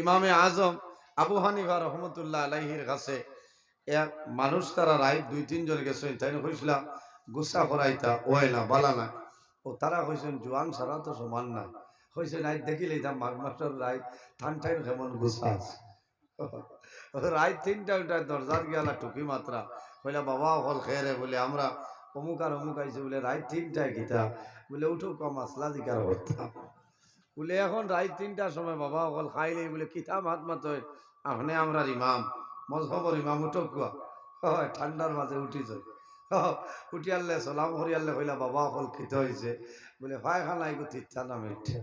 ইমামে আজম আবু হানিফা রহমতুল্লাহ আলাইহির কাছে এক মানুষ তারা রায় 2-3 জন গেছেন, তাই না কইছিল গুসা করাইতা ওই না বালা না, ও তারা কইছেন জোয়ান সারা তো সমান না, কইছে নাই দেখিলে এটা মাস্টার রায় ঠান ঠান কেমন গুসা আছে। রায় 3টা ওটা দরজার গিয়ালা টুকি মাত্রা কইলা বাবা হল খেরে বলে আমরা অমুক আর অমুক আইছে বলে রায় 3টায় গীতা বলে উঠো কম আসলা জিকার করতাম বলে এখন রাত 3টার সময় বাবা হল খাইলে বলে কিতাব হাত মাতয় আহনে আমরা ইমাম মজহবর ইমাম উঠো কুয়া হয় ঠান্ডার মাঝে উঠিছ উঠি আনলে সালাম করি আনলে কইলা বাবা হল খিতে হয়েছে বলে ভাই খানা এগো তিথা না মিঠে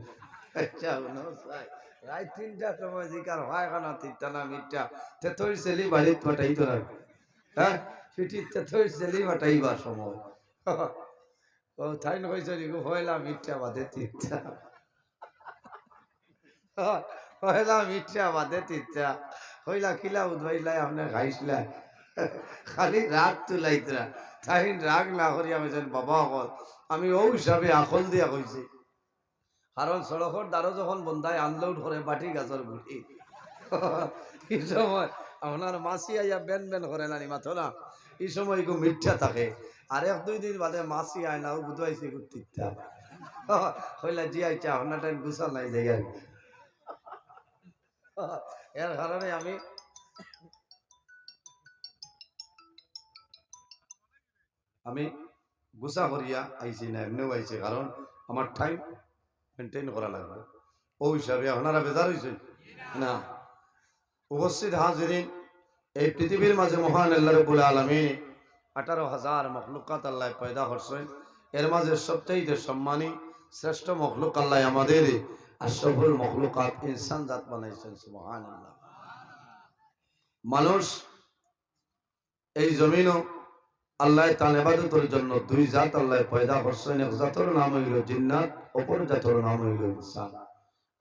রাত 3টার সময় জিকার ভাই খানা তিথা না মিঠা তেতই ছেলি বাড়িত পাঠাই তো না হ্যাঁ সেটি তেতই ছেলি পাঠাইবার সময় ও তাই না কইছে এগো হইলা মিঠা বাদে তিথা হইলা মিঠা বাদে তিথা হইলা কিলা উদ্ভাইলাই আপনি খাইছিলা খালি রাগ তুলাইতরা তাই রাগ না করিয়া কইছেন বাবা হল আমি ও হিসাবে আকল দিয়া কইছি কারণ সড়কর দ্বারও যখন বন্ধায় আনলোড করে বাটি গাছের গুটি এই সময় আপনার মাছি আইয়া বেন বেন করে নানি মাথো না এই সময় গো মিথ্যা থাকে আর 1-2 দিন বাদে মাছি আয় না ও বুঝাইছে গুটিটা হইলা জি আইটা আপনার টাইম গুছা নাই যাই আর এর কারণে আমি গুছা করিয়া আইছি না এমনিও আইছি কারণ আমার টাইম মেনটেন করা লাগবে ও হিসাবে আপনারা বেজার হয়েছেন না। উপস্থিত হাজিরিন, এই পৃথিবীর মাঝে মহান আল্লাহ রাব্বুল আলামিন 18,000 মখলুকাত আল্লাহ পয়দা করছেন, এর মাঝে সবচেয়ে সম্মানী শ্রেষ্ঠ মখলুক আল্লাহ আমাদের আশরাফুল মখলুকাত ইনসান জাত বানাইছেন। সুবহানাল্লাহ। মানুষ এই জমিনও আল্লাহ তার ইবাদতের জন্য 2 জাত আল্লাহ পয়দা করছেন, এক জাতের নাম হইল জিন্নাত, অপর জাতের নাম হইল ইনসান।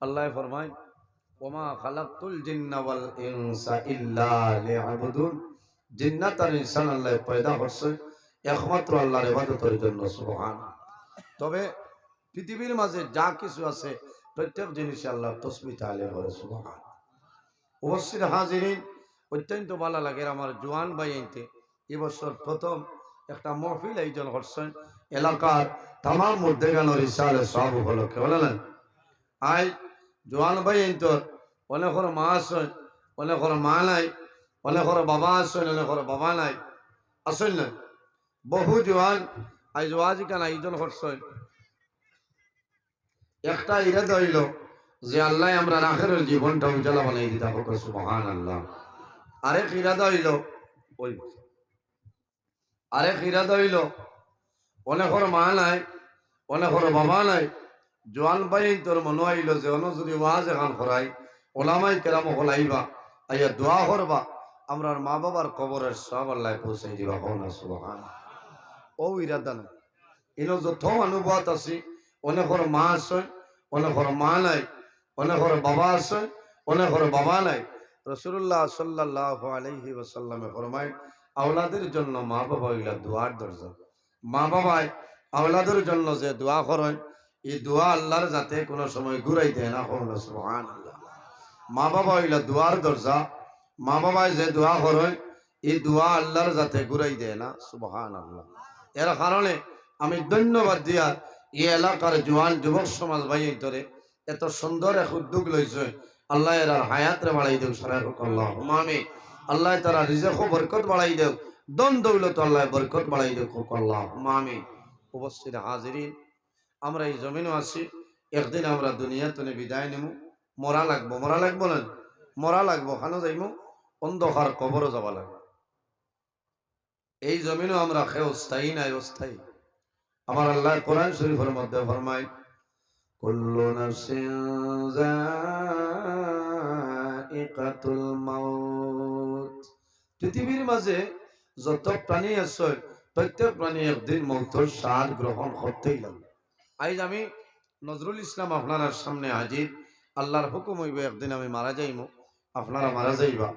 আল্লাহ ফরমায় ওমা খালাকতুল জিন্না ওয়াল ইনসা ইল্লা লিয়াবুদুন, জিন্নাত আর ইনসান আল্লাহ পয়দা করছে একমাত্র আল্লাহর ইবাদতের জন্য। সুবহানাল্লাহ। তবে পৃথিবীর মাঝে যা কিছু আছে প্রত্যেক জিনিসে আল্লাহ তাসবিহ তাআলা করে। সুবহানাল্লাহ। উপস্থিত হাজিরিন, অত্যন্ত ভালো লাগে আমার জওয়ান ভাই আইতে এবছর প্রথম একটা মাহফিল আয়োজন করছেন এলাকার তাম মুর্দেগানোর ইশারে সব উপলক্ষে বলেন আই জওয়ান ভাই আইতো অনেকর মা আসেন, অনেকর মা নাই, অনেকর বাবা আসেন, অনেকর বাবা নাই, আসেন না বহু জওয়ান আজ ওয়াজ কেন আয়োজন করছেন। একটা ইরাদা হইল যে আল্লাহ আমরা আখিরের জীবনটা উজালা বানাই দিতে হোক। সুবহানাল্লাহ। আরেক ইরাদা হইল ওই আরেক ইরাদা হইল অনেকর মা নাই, অনেকর বাবা নাই, জোয়ান ভাই তোর মনে হইল যে অন যদি ওয়াজ এখন করাই ওলামাই কেরাম হলাইবা আইয়া দোয়া করবা আমরা মা বাবার কবরের সব আল্লাহ পৌঁছাই দিবা। সুবহানাল্লাহ। ও ইরাদা না ইনো যত অনুবাদ আছে অনেকর মা আছে, অনেকর মা নাই, অনেকর বাবা আছে, অনেকর বাবা নাই। রাসূলুল্লাহ সাল্লাল্লাহু আলাইহি ওয়াসাল্লামে ফরমায় আওলাদের জন্য মা বাবা হইলা দোয়ার দরজা। মা বাবাই আওলাদের জন্য যে দোয়া করেন এই দোয়া আল্লাহর যাতে কোনো সময় ঘুরাই দেয় না। সুবহানাল্লাহ। মা বাবা হইলা দোয়ার দরজা, মা বাবাই যে দোয়া করেন এই দোয়া আল্লাহর যাতে ঘুরাই দেয় না। সুবহানাল্লাহ। এর কারণে আমি ধন্যবাদ দিয়া এই এলাকার জওয়ান যুবক সমাজ ভাই ধরে এত সুন্দর এক উদ্যোগ লইছে। আল্লাহ এর হায়াতরে বাড়াই দেও সারা আল্লাহ আমিন। আল্লাহ তারা রিজক বরকত বাড়াই দেও, দন দৌলত আল্লাহ বরকত বাড়াই দেও আল্লাহ আমিন। উপস্থিত হাজিরিন, আমরা এই জমিনও আছি, একদিন আমরা দুনিয়াতে বিদায় নেব, মরা লাগবো। মরা লাগবো না মরা লাগবো, খানো যাইমু অন্ধকার কবরও যাবা লাগবে। এই জমিনও আমরা খেয়ে স্থায়ী নাই অস্থায়ী। আমার আল্লাহ কোরআন শরীফের মধ্যে ফরমায় কুল্লু নাফসিন যায়িকাতুল মাউত, পৃথিবীর মাঝে যত প্রাণী আছে প্রত্যেক প্রাণী একদিন মৌতের স্বাদ গ্রহণ করতেই লাগবে। আজ আমি নজরুল ইসলাম আপনার সামনে হাজির। আল্লাহর হুকুম হইব একদিন আমি মারা যাইব, আপনারা মারা যাইবা,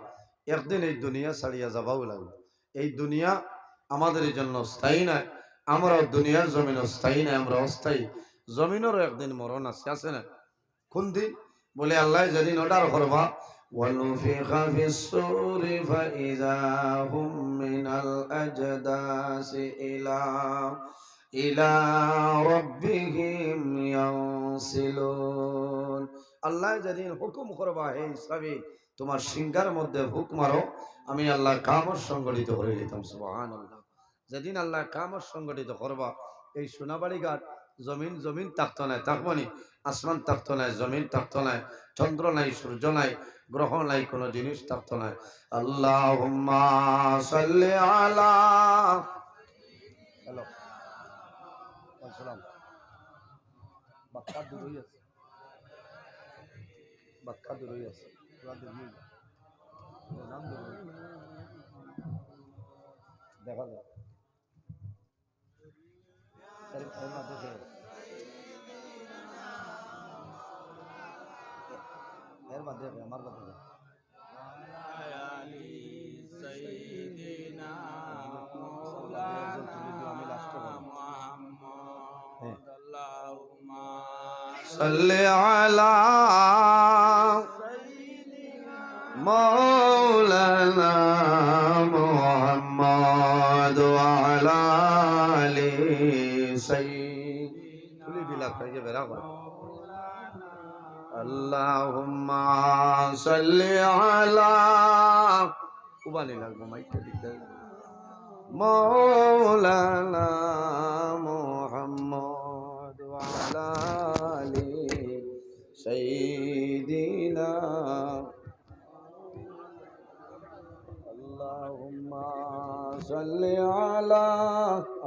একদিন এই দুনিয়া ছাড়িয়া যাবাও লাগবে। এই দুনিয়া আমাদের জন্য স্থায়ী নাই, আমরা দুনিয়ার জমিন স্থায়ী নাই, আমরা অস্থায়ী। জমিনেরও একদিন মরণ আছে, আছে না? কোন দিন বলে আল্লাহ যেদিন অর্ডার করবা ونفخ في الصور فإذا هم من الأجداث إلى ربهم ينسلون আল্লাহ যেদিন হুকুম করবা হে ইসরাফিল তোমার সিংহার মধ্যে ফুক মারো আমি আল্লাহ কামত সংগঠিত করে দিতাম সুবহানাল্লাহ। যেদিন আল্লাহ কামত সংগঠিত করবা এই সোনাবাড়ি ঘাট জমিন জমিন থাকতো না থাকবনি, আসমান থাকতো না, জমিন থাকতো না, চন্দ্র নাই, সূর্য নাই, গ্রহ নাই, কোনো জিনিস থাকতো না। আল্লাহুম্মা সাল্লি আলা হ্যালো আসসালাম বাক্কা দূরই আছে, বাক্কা দূরই আছে, দেখা যায় এর মাঝে এর মাঝে আমার কথা صلی علی مولانا محمد وعلى آل سيدنا اللهم صل على مولانا محمد وعلى آل سيدنا اللهم صل على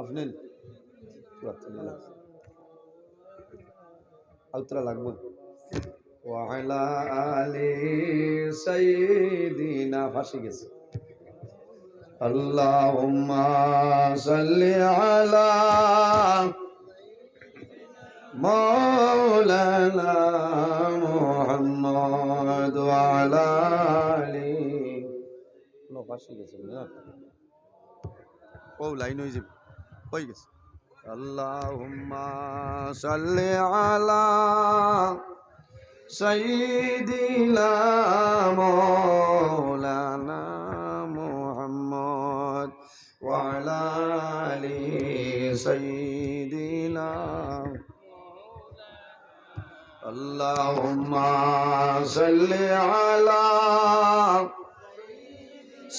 أفنن أوتر لغبون وعلى آل سيدنا فاشيس اللهم صل على مولانا محمد وعلى آل اللهم صل على سيدنا مولانا محمد وعلى آل سيدنا اللهم صل على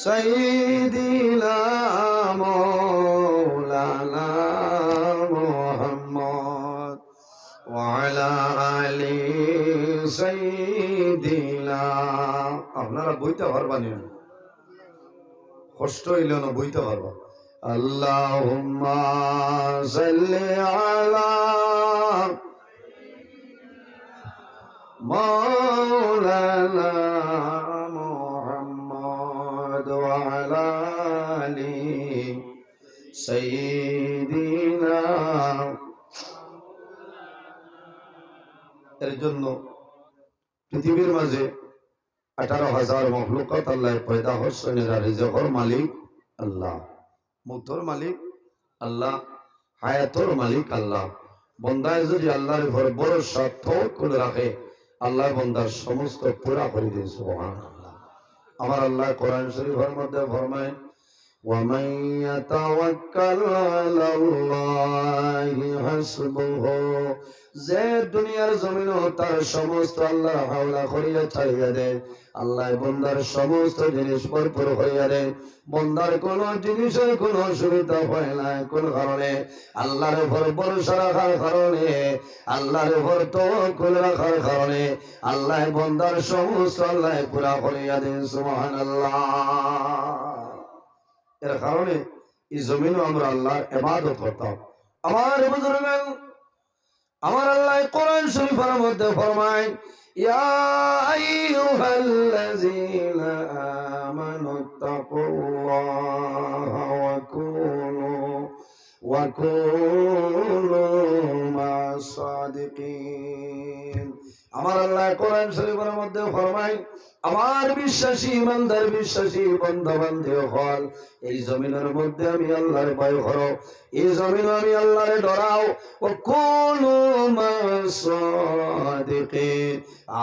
سيدنا مولانا محمد وعلى آل سيدنا আপনারা বইতে পারবেন কষ্ট হইলো না বইতে পারবা আল্লাহুম্মা সাল্লি আলা مولانا محمد وعلى آل سيدنا এর জন্য পৃথিবীর মাঝে 18,000 মখলুকাত আল্লাহ পয়দা করছেন, এরা রিজকের মালিক আল্লাহ, মৌতের মালিক আল্লাহ, হায়াতের মালিক আল্লাহ। বন্দায় যদি আল্লাহর উপর ভরসা তাওয়াক্কুল রাখে আল্লাহ বান্দার সমস্ত পুরা করে দেন সুবহানাল্লাহ। আমার আল্লাহ কোরআন শরীফের মধ্যে ফরমায় ومن يتوكل على الله حسبه যে দুনিয়ার জমিনও তার সমস্ত আল্লাহ হাওলা করিয়া ছাড়িয়া দেয়, আল্লাহ বন্দার সমস্ত জিনিস ভরপুর হইয়া দেয়, বন্দার কোন জিনিসের কোন অসুবিধা হয় না। কোন কারণে? আল্লাহর উপর ভরসা রাখার কারণে, আল্লাহর উপর তাওয়াক্কুল রাখার কারণে আল্লাহ বন্দার সমস্ত আল্লাহ পুরা করিয়া দেন সুবহানাল্লাহ। এর কারণে এই জমিনও আমরা আল্লাহর ইবাদত করতাম। আমার বুজুর্গ, আমার আল্লাহ কোরআন শরীফের মধ্যে ফরমায় ইয়া আইয়ুহাল্লাযীনা আমানুত্তাকুল্লাহা ওয়া কুনু মা'আস সাদিকিন। আমার আল্লাহ কোরআন শরীফের মধ্যে ফরমায়, আমার বিশ্বাসী ইমানদার বিশ্বাসী বান্দা বান্দী হল, এই জমিনের মধ্যে আমি আল্লাহর ভয় করো, এই জমিনে আমি আল্লাহরে ডরাও, ও কুনু মাসাদিকিন,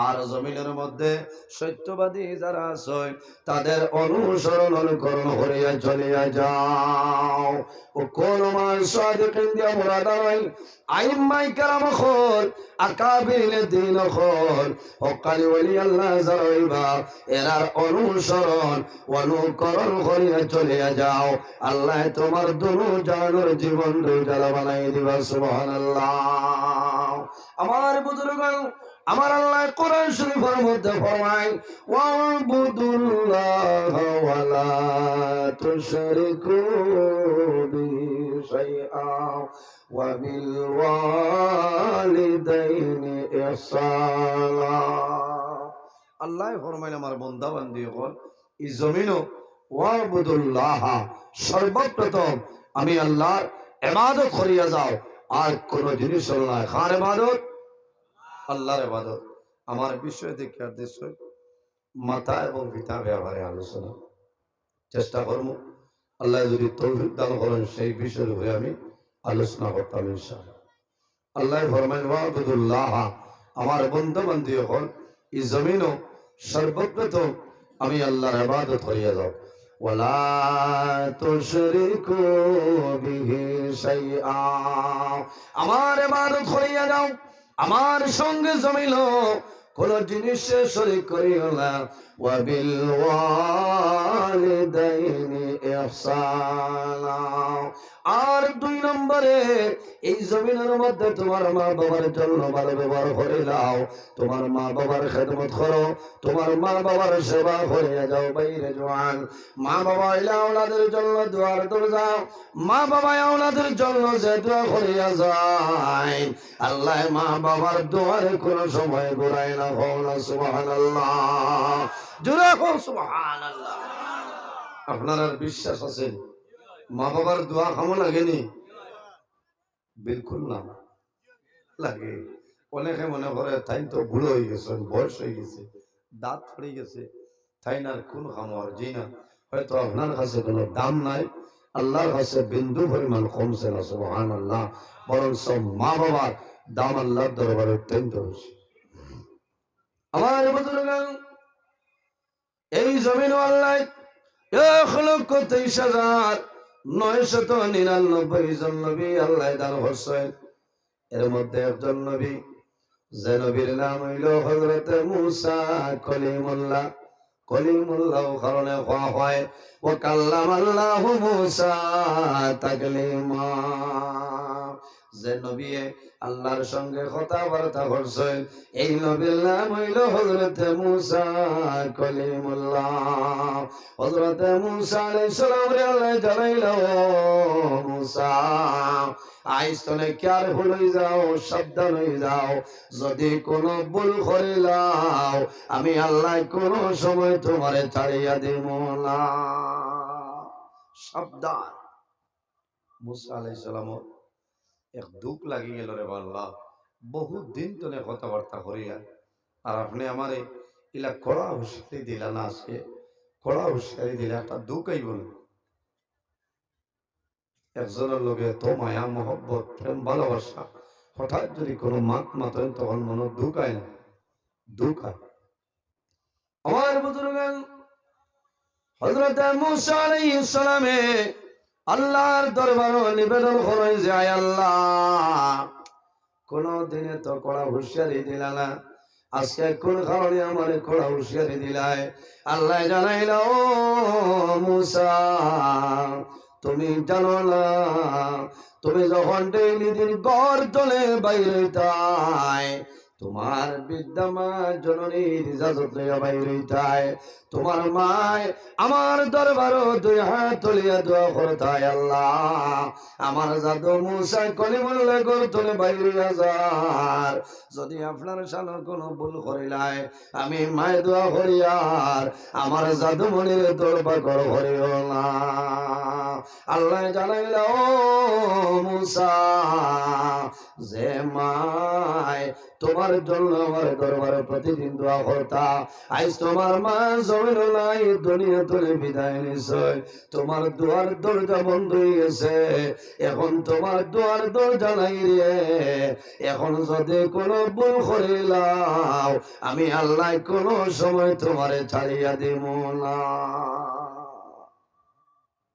আর জমিনের মধ্যে সত্যবাদী যারা আছে তাদের অনুসরণ অনুকরণ করিয়া চলিয়া যাও। ও কুনু মাসাদিকিন দিয়া মুরাদ হয় আইম্মাই কেরাম হল, আকাবিল দিন হল, হকালি ওলি আল্লাহ যারা এরার অনুসরণ অনুকরণ করিয়া চলিয়া যাও, আল্লাহ তোমার দুনু জানোর জীবন দুইটালা বানাই দিবা। সুবহানাল্লাহ। আমার বুজুর্গগণ, আমার আল্লাহ কোরআন শরীফের মধ্যে ফরমায়, ওয়াবুদুল্লাহ ওয়ালা তুশরিকু বিহি শাইআ ওয়া বিল ওয়ালিদাইনি ইহসানা। আল্লাহ ফরমাইল, আমার বান্দা বান্দি হল এই জমিনও ওয়াবুদুল্লাহ, সর্বপ্রথম আমি আল্লাহর ইবাদত করিয়া যাও, আর কোন জিনিস হল না। কার ইবাদত? আল্লাহর ইবাদত। আমার বিষয় দেখে দেশ মাতা এবং পিতা ব্যাপারে আলোচনা চেষ্টা করব, আল্লাহ যদি তৌফিক দান করেন সেই বিষয়ের উপরে আমি আলোচনা করতাম ইনশাআল্লাহ। আল্লাহ ফরমাইল, ওয়াবুদুল্লাহ, আমার বান্দা বান্দি হল এই জমিনও সর্বপ্রথম আমি আল্লাহর ইবাদত করিয়া যাও, ওয়ালা তুশরিকু বিহি শাইআ, আমার ইবাদত করিয়া যাও, আমার সঙ্গে জমিল কোন জিনিসে শরীক করিও না, ওয়া বিল ওয়ালিদাইনি ইহসানা, আর 2 নম্বরে এই জমিনের মধ্যে তোমার মা বাবার জন্য ভালো ব্যবহার করে দাও, তোমার মা বাবার খেদমত করো, তোমার মা বাবার সেবা করিয়া যাও। বাইরে জওয়ান, মা বাবা ইলা আওলাদের জন্য দুয়ার দরজা, মা বাবা আওলাদের জন্য যে দোয়া করিয়া যায়, আল্লাহ মা বাবার দুয়ারে কোন সময় ঘুরায় না। হও না সুবহানাল্লাহ, জোরে হও সুবহানাল্লাহ। আপনার আর বিশ্বাস আছে মা বাবার দোয়া কেমন লাগেনি? বিলকুল না লাগে। অনেকে মনে করে তাই তো বুড়ো হয়ে গেছে, বয়স হয়ে গেছে, দাঁত পড়ে গেছে, তাই না কোন খামর জি না, হয়তো আপনার কাছে কোনো দাম নাই, আল্লাহর কাছে বিন্দু পরিমাণ কমছে না। সুবহানাল্লাহ। বরং সব মা বাবার দাম আল্লাহর দরবারে অত্যন্ত বেশি। আমার বুজুর্গগণ, এই জমিন আল্লাহ 1,23,999 জন নবী আল্লাহ দান করছেন। এর মধ্যে একজন নবী, যে নবীর নাম হইল হযরত মূসা কলিমুল্লাহ। কলিমুল্লাহ কারণে হওয়া হয় ও কাল্লামাল্লাহু মূসা তাকলিমা, যে নবী আল্লাহর সঙ্গে কথাবার্তা করছেন, এই নবীর নাম হইল হযরত মূসা কলিমুল্লাহ। হযরত মূসা আলাইহিস সালাম রে আল্লাহ জানাইল, মূসা আইস্তনে কেয়ার হয়ে যাও, সাবধান হয়ে যাও, যদি কোনো ভুল করিলাও আমি আল্লাহ কোন সময় তোমারে ছাড়িয়া দেব না। সাবধান। মূসা আলাইহিস সালাম এক দুঃখ লাগি গেল, রে আল্লাহ বহুত দিন তনে কথাবার্তা করিয়া, আর আপনি আমারে ইলা কড়া হুঁশিয়ারি দিলা না, আজকে কড়া হুঁশিয়ারি দিলে একটা দুঃখ আইব না। একজনের লগে তো মায়া মহব্বত প্রেম ভালোবাসা, হঠাৎ যদি কোনো মাত মাতেন তখন মনে দুঃখ আয় না, দুঃখ আয়। আমার বুজুর্গগণ, হযরত মূসা আলাইহিস সালামে আল্লাহর দরবারে নিবেদন করেন যে আয় আল্লাহ, কোন দিনে তো কড়া হুঁশিয়ারি দিলা না, আজকে কোন কারণে আমারে কড়া হুঁশিয়ারি দিলায়? আল্লাহ জানাইল, ও মূসা তুমি জানো না, তুমি যখন ডেইলি দিন ঘর তোলে বাইরে তাই তোমার বিদ্যমা জননীর ইজাজত লইয়া বাইরে তাই তোমার মায় আমার দরবারও 2 হাত তুলিয়া দোয়া করতায়, আল্লাহ আমার জাদু মূসা কলিমুল্লাহ ঘর তোলে বাইরে যার, যদি আপনার সামনে কোনো ভুল করিলাই আমি মায় দোয়া করিয়ার আমার জাদু মনির দরবার ঘর করিও না। আল্লাহ জানাইল, ও মূসা যে মায় তোমার জন্য আমার দরবারে প্রতিদিন দোয়া করতা, আজ তোমার মা জমিন নাই, দুনিয়া তুলে বিদায় নিছে, তোমার দুয়ার দরজা বন্ধ হয়ে গেছে, এখন তোমার দুয়ার দরজা নাই রে। এখন যদি কোনো ভুল করিলাম আমি আল্লাহ কোনো সময় তোমারে ছাড়িয়া দিব না।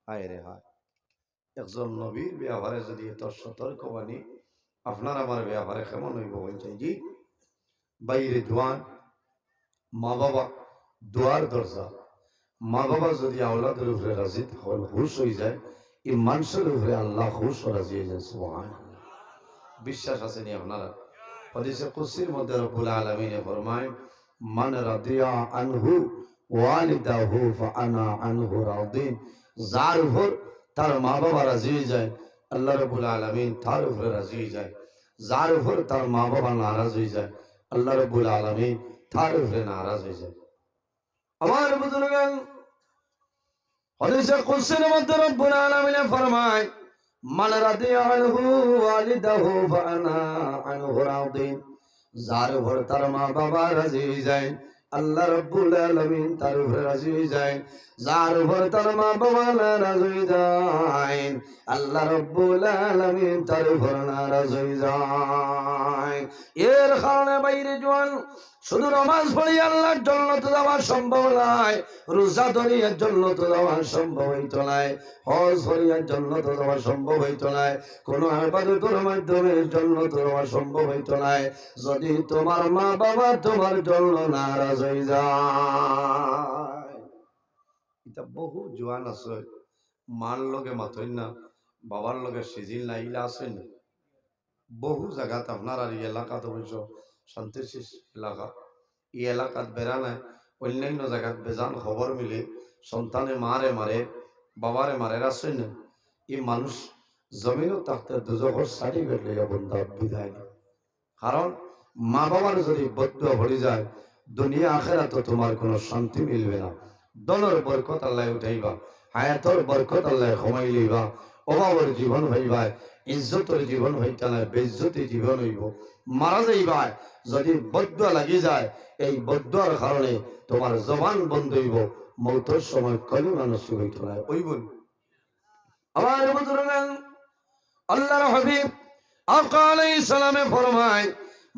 হায় রে হায়, একজন নবীর ব্যবহারে যদি এত সতর্কবাণী আপনার আমার ব্যবহারে কেমন হইব বলছেন জি। বাইরে জোয়ান মা বাবা দুয়ার দরজা, মা বাবা যদি আওলাদের উপরে রাজি হল খুশ হয়ে যায়, এই মানুষের উপরে আল্লাহ খুশ রাজি হয়ে যায়। সুবহানাল্লাহ। বিশ্বাস আছে নি আপনারা? হাদিসে কুদসির মধ্যে রব্বুল আলামিন ফরমায়, মান রাদিয়া আনহু ওয়ালিদাহু ফাআনা আনহু রাদিন। যার উপর তার মা বাবা রাজি হয়ে যায়, আল্লাহ রাব্বুল আলামিন তার উপরে রাজি হয়ে যায়। যার উপর তার মা বাবা নারাজ হয়ে যায়, আল্লাহ রাব্বুল আলামিন তার উপরে নারাজ হয়ে যায়। আমার বুজুর্গান, হাদিসে কুদসির মধ্যে রব্বুল আলামিন ফরমায়, মান রাদিয়া আনহু ওয়ালিদাহু ফাআনা আনহু রাদিন। যার উপর তার মা বাবা রাজি হয়ে যায়, আল্লাহ রাব্বুল আলামিন তার উপরে রাজি হয়ে যায়। যার উপর তার মা বাবা নারাজ হয়ে যায়, আল্লাহ রাব্বুল আলামিন তার উপর নারাজ হয়ে যায়। এর কারণে বাইরে জোয়ান শুধু নামাজ পড়ি আল্লাহর জান্নাতে যাওয়া সম্ভব নয়, রোজা ধরিয়ার জান্নাতে যাওয়া সম্ভব হইতো না, হজ করিয়ার জান্নাতে যাওয়া সম্ভব হইতো না, কোন ইবাদতের মাধ্যমে জান্নাতে যাওয়া সম্ভব হইতো না যদি তোমার মা বাবা তোমার জন্য নারাজ হয়ে যায়। এটা বহু জোয়ান আছে, মার লগে মাথই না, বাবার লগে সিজিল না, ইলা আছে না বহু জায়গাতে। আপনার আর এই এলাকাত অবশ্য শান্তিশীল এলাকা, এই এলাকাত বেড়া নাই, অন্যান্য জায়গাত বেজান খবর মিলে সন্তানে মারে মারে, বাবারে মারে আসছে না। এই মানুষ জমিনও থাকতে দুজখর সার্টিফিকেট লইয়া বন্ধা বিদায় নেই। কারণ মা বাবার যদি বদুয়া ভরে যায়, দুনিয়া আখেরাত তোমার কোনো শান্তি মিলবে না। দলের বরকত আল্লাহ উঠাইবা, হায়াতর বরকত আল্লাহ কমাই লইবা, অভাবের জীবন হইবা, ইজ্জতের জীবন হইতা না, বেইজ্জতি জীবন হইব, মারা যাইবা। যদি বদুয়া লাগি যায়, এই বদুয়ার কারণে তোমার জবান বন্ধ হইব, মৌতের সময় কলিমা নসিব হইতো না। ওইব আমার বুজুর্গান, আল্লাহর হাবিব আকা আলাইহিস সালামে ফরমায়,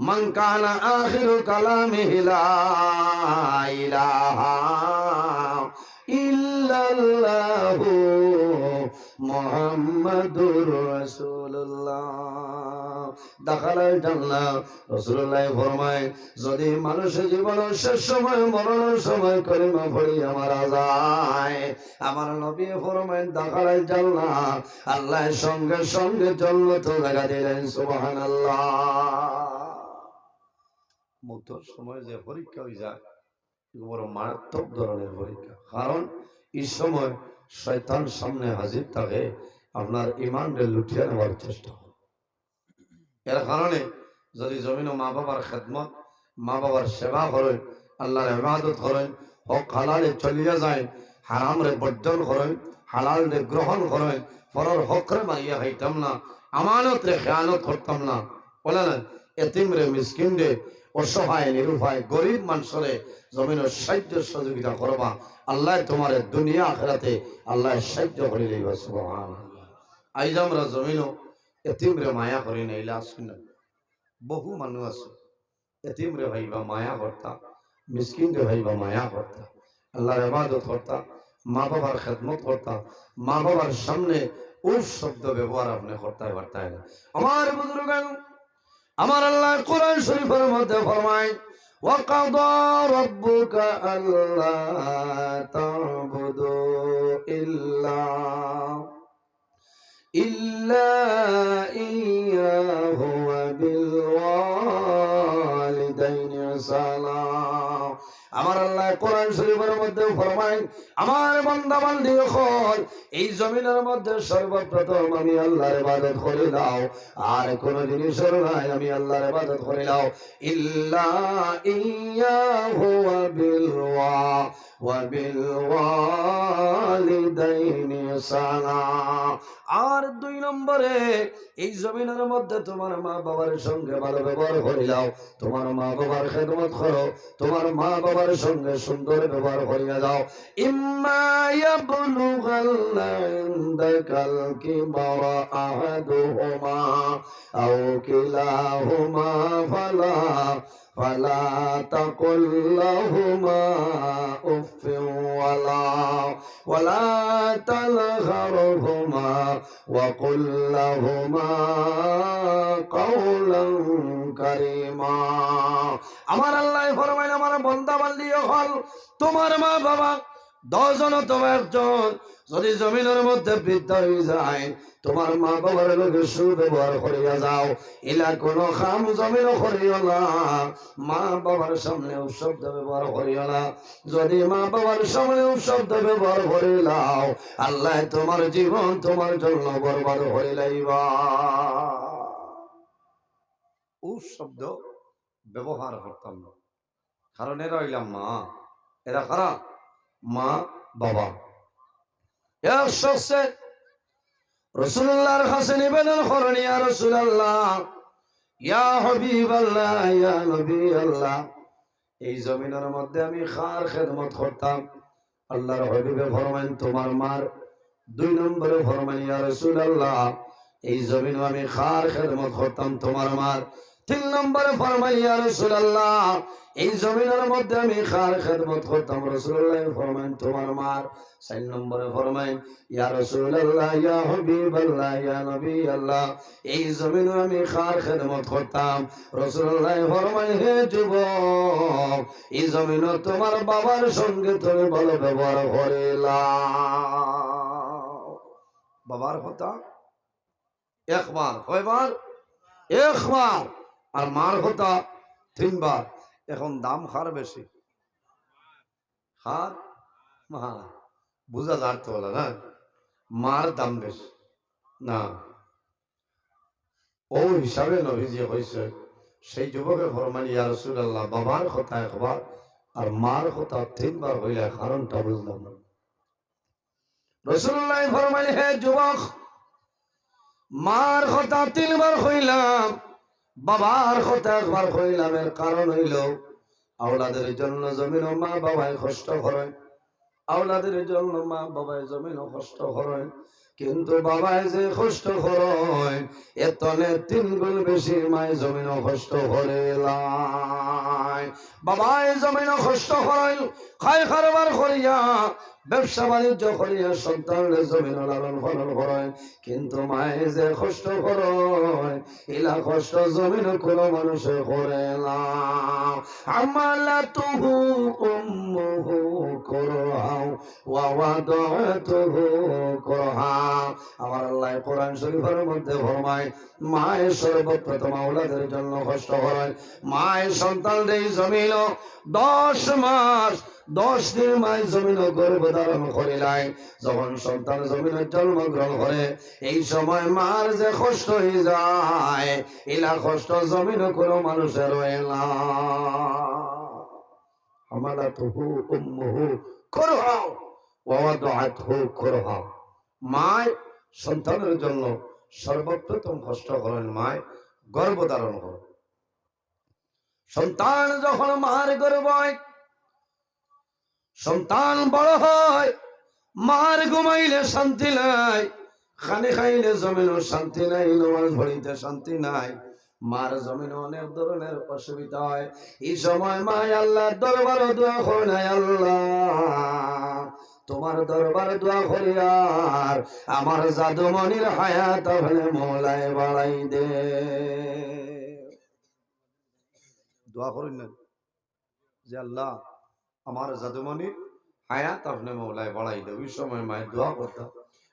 মান কানা আখিরু কালামিহি লা ইলাহা ইল্লাল্লাহু মুহাম্মাদুর রাসূলুল্লাহ দাখালাল জান্নাহ। রাসূলুল্লাহ ফরমায়, যদি মানুষের জীবনের শেষ সময় মরণের সময় কলিমা পড়িয়া মারা যায়, আমার নবী ফরমায় দাখালাল জান্নাহ, আল্লাহ সঙ্গে সঙ্গে জান্নাত জায়গা দিলেন। সুবহানাল্লাহ। মৌতের সময় যে পরীক্ষা হয়ে যায়, বড় মারাত্মক ধরনের পরীক্ষা। কারণ এই সময় শয়তান সামনে হাজির থাকে, আপনার ইমানকে লুটিয়ে নেওয়ার চেষ্টা করে। এর কারণে যদি জমিন মা বাবার খেদমত, মা বাবার সেবা করেন, আল্লাহর ইবাদত করেন, হক হালালে চলিয়া যায়, হারাম রে বর্জন করেন, হালাল রে গ্রহণ করেন, পরের হক রে মারিয়া খাইতাম না, আমানত রে খেয়ানত করতাম না, বলে না এতিম রে মিসকিন রে অসহায় নিরুপায় গরিব মানুষরে জমিনের সাহায্য সহযোগিতা করবা, আল্লাহ তোমার দুনিয়া আখিরাতে আল্লাহ সাহায্য করে লইবা। সুবহানাল্লাহ। আইজ আমরা জমিনও এতিম রে মায়া করি না, ইলা আসুন না। বহু মানুষ আছে এতিম রে ভাইবা মায়া করতা, মিসকিন রে ভাইবা মায়া করতা, আল্লাহর ইবাদত করতা, মা বাবার খেদমত করতা, মা বাবার সামনে উফ শব্দ ব্যবহার আপনি করতে পারতেন না। আমার বুজুর্গান, আমার আল্লাহ কোরআন শরীফের মধ্যে ফরমায়, ওয়াকাদা রাব্বুকা আল্লা তা'বুদু ইল্লা ইয়াহু ওয়া বিল ওয়ালিদাইনি ইহসানা। আমার আল্লাহ কোরআন শরীফের মধ্যে ফরমায়, আমার বান্দা বান্দি হল এই জমিনের মধ্যে সর্বপ্রথম আমি আল্লাহর ইবাদত করে দাও, আর কোন জিনিসের নাই আমি আল্লাহর ইবাদত করে দাও, ইল্লা ইয়াহু ওয়া বিল وبالوالدين إحسانا। আর 2 নম্বরে এই জমিনের মধ্যে তোমার মা বাবার সঙ্গে ভালো ব্যবহার করিলাও, তোমার মা বাবার খেদমত করো, তোমার মা বাবার সঙ্গে সুন্দর ব্যবহার করিয়া যাও। ইম্মা ইয়াবলুগান্না ইনদাকাল কিবারা আহাদুহুমা আও কিলাহুমা فلا تقل لهما أف ولا تنهرهما وقل لهما قولا كريما। আমার আল্লাহ ফরমায় আমার বান্দা বান্দি হল তোমার মা বাবা 10 জন অথবা 1 জন যদি জমিনের মধ্যে বৃদ্ধ হয়ে যায়, তোমার মা বাবার লগে সুব্যবহার করিয়া যাও। ইলা কোনো খাম জমিনও করিও না, মা বাবার সামনে শব্দ ব্যবহার করিও না। যদি মা বাবার সামনে শব্দ ব্যবহার করিলাও, আল্লাহ তোমার জীবন তোমার জন্য বরবাদ করে লাইবা। শব্দ ব্যবহার করতাম না, কারণ এরা হইলাম মা, এরা খারাপ মা বাবা। রাসূলুল্লাহর কাছে নিবেদন করেন, ইয়া রাসূলুল্লাহ, ইয়া হাবিবাল্লাহ, ইয়া নবী আল্লাহ, এই জমিনের মধ্যে আমি কার খেদমত করতাম? আল্লাহর হাবিবে ফরমাইন তোমার মার। 2 নম্বরে ফরমাইন, ইয়া রাসূলুল্লাহ, এই জমিনে আমি কার খেদমত করতাম? তোমার মার। 3 নম্বরে ফরমাইন, ইয়া রাসূলুল্লাহ, এই জমিনের মধ্যে আমি কার খেদমত করতাম? রাসূলুল্লাহ ফরমাইন তোমার মার। 4 নম্বরে ফরমাইন, ইয়া রাসূলুল্লাহ, ইয়া হাবিবাল্লাহ, ইয়া নবী আল্লাহ, এই জমিনে আমি কার খেদমত করতাম? রাসূলুল্লাহ ফরমাইন, হে যুবক, এই জমিনে তোমার বাবার সঙ্গে তুমি ভালো ব্যবহার করিলা। বাবার কথা একবার, কয়বার? একবার। আর মার কথা 3 বার। এখন দাম খার বেশি, খার মা বুঝা যাচ্ছে বলে না, মার দাম বেশি না। ও হিসাবে নবীজি হয়েছে সেই যুবকে ফরমান, ইয়া রাসূলুল্লাহ, বাবার কথা একবার আর মার কথা 3 বার হইলে কারণটা বুঝলাম না। রাসূলুল্লাহ ফরমান, হে যুবক, মার কথা 3 বার হইলাম, বাবার কথা একবার হইলাম, এর কারণ হইল আওলাদের জন্য জমিন ও মা বাবায় কষ্ট করেন, আওলাদের জন্য মা বাবায় জমিন ও কষ্ট করেন, কিন্তু বাবায় যে কষ্ট করেন এতনে 3 গুণ বেশি মায় জমিন ও কষ্ট করে। বাবায় জমিন ও কষ্ট করেন, খাই কারবার করিয়া, ব্যবসা বাণিজ্য করিয়া সন্তানের জমিন লালন পালন করেন, কিন্তু মায়ে যে কষ্ট করেন ইলা কষ্ট জমিন কোনো মানুষে করে না। আমালাতুহু উম্মুহু কুরহাও ওয়া ওয়াদাতুহু কুরহা। আমার আল্লাহ কোরআন শরীফের মধ্যে ফরমায়, মায়ের সর্বপ্রথম আওলাদের জন্য কষ্ট করেন। মায়ের সন্তানদের জমিন 10 মাস 10 দিন মায়ের জমিন গর্ভ ধারণ করিলাই। যখন সন্তান জমিনের জন্মগ্রহণ করে এই সময় মার যে কষ্ট হয়ে যায়, এলা কষ্ট জমিন কোনো মানুষের হয় না। হামালাতুহু উম্মুহু কুরহা ওয়া ওয়াদাতুহু কুরহা। মায় সন্তানের জন্য সর্বপ্রথম কষ্ট করেন, মায় গর্ভ ধারণ করেন। সন্তান যখন মার গর্ভ হয়, সন্তান বড় হয়, মার ঘুমাইলে শান্তি নাই, খানে খাইলে জমিন শান্তি নাই, নামাজ পড়িতে শান্তি নাই, মার জমিন অনেক ধরনের অসুবিধা হয়। এই সময় মায় আল্লাহর দরবারে দোয়া করে, আল্লাহ তোমার দরবারে দোয়া করি, আর আমার জাদুমণির হায়াত আপনি মওলায় বাড়াই দে। দোয়া করেন না যে আল্লাহ আমার জাদুমণির হায়াত আপনি মওলায় বাড়াই দে। ওই সময় মায়ের দোয়া করতাম।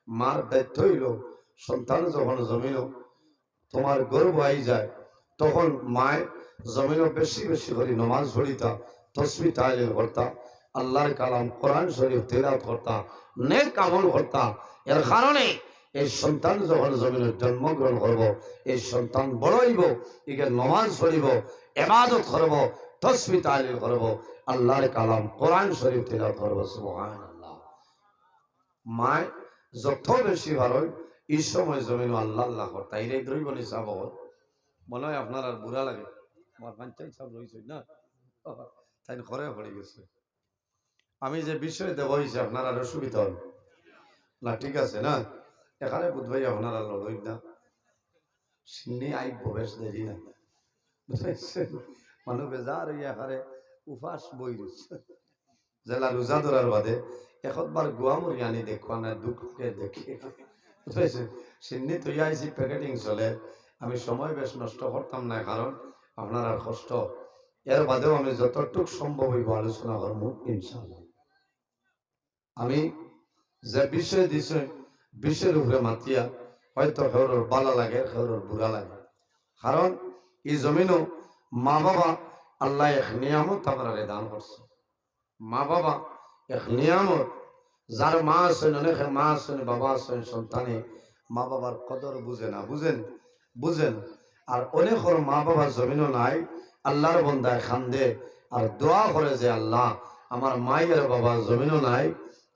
মার দায়িত্ব হইল সন্তান যখন জমিন তোমার গর্ব আই যায়, তখন মায় জমিন বেশি বেশি করে নমাজ পড়িতা, তসবিহ তাহলিল করতা, আল্লাহর কালাম কোরআন শরীফ তিলাওয়াত করতা, নেক আমল করতা। এর কারণে এই সন্তান যখন জমিনে জন্মগ্রহণ করব, এই সন্তান বড় হইব, একে নমাজ পড়িব, ইবাদত করব, তসবিহ তাহলিল করব, আল্লাহর কালাম কোরআন শরীফ তিলাওয়াত করব সুবহানাল্লাহ। মায় যত বেশি ভালো এই সময় জমিন আল্লাহ আল্লাহ তাইরে দ্রৈব নিসাব মনে হয় আপনার আর বুড়া লাগে। আমার পঞ্চায়েত সব রয়েছে না, তাই ঘরে পড়ে গেছে। আমি যে বিষয় দেব হয়েছে আপনার আর অসুবিধা হবে না, ঠিক আছে না? এখানে বুধ ভাই আপনার আর লড়ই না, সিন্নি আই প্রবেশ দেরি না, বুঝাইছেন? মানুষ বেজার হইয়া এখানে উপাস বই রয়েছে। জেলা রোজা ধরার বাদে একবার গোয়া মরি আনি দেখবা না, দুঃখকে দেখি, বুঝাইছেন? সিন্নি তৈরি আইসি প্যাকেটিং চলে, আমি সময় বেশ নষ্ট করতাম না, কারণ আপনার আর কষ্ট। এর বাদেও আমি যতটুক সম্ভব হইব আলোচনা করবো ইনশাআল্লাহ। আমি যে বিষয় দিছে বিষয়ের উপরে মাতিয়া হয়তো খেউরের বালা লাগে, খেউরের বুড়া লাগে, কারণ এই জমিনও মা বাবা আল্লাহ এক নিয়ামত আমরা দান করছে। মা বাবা এক নিয়ামত, যার মা আছেন, অনেকে মা আছেন, বাবা আছেন, সন্তানে মা বাবার কদর বুঝে না, বুঝেন। আর অনেকের মা বাবার জমিনও নাই, আল্লাহর বন্দায় খান্দে আর দোয়া করে যে আল্লাহ আমার মায়ের বাবা জমিনও নাই,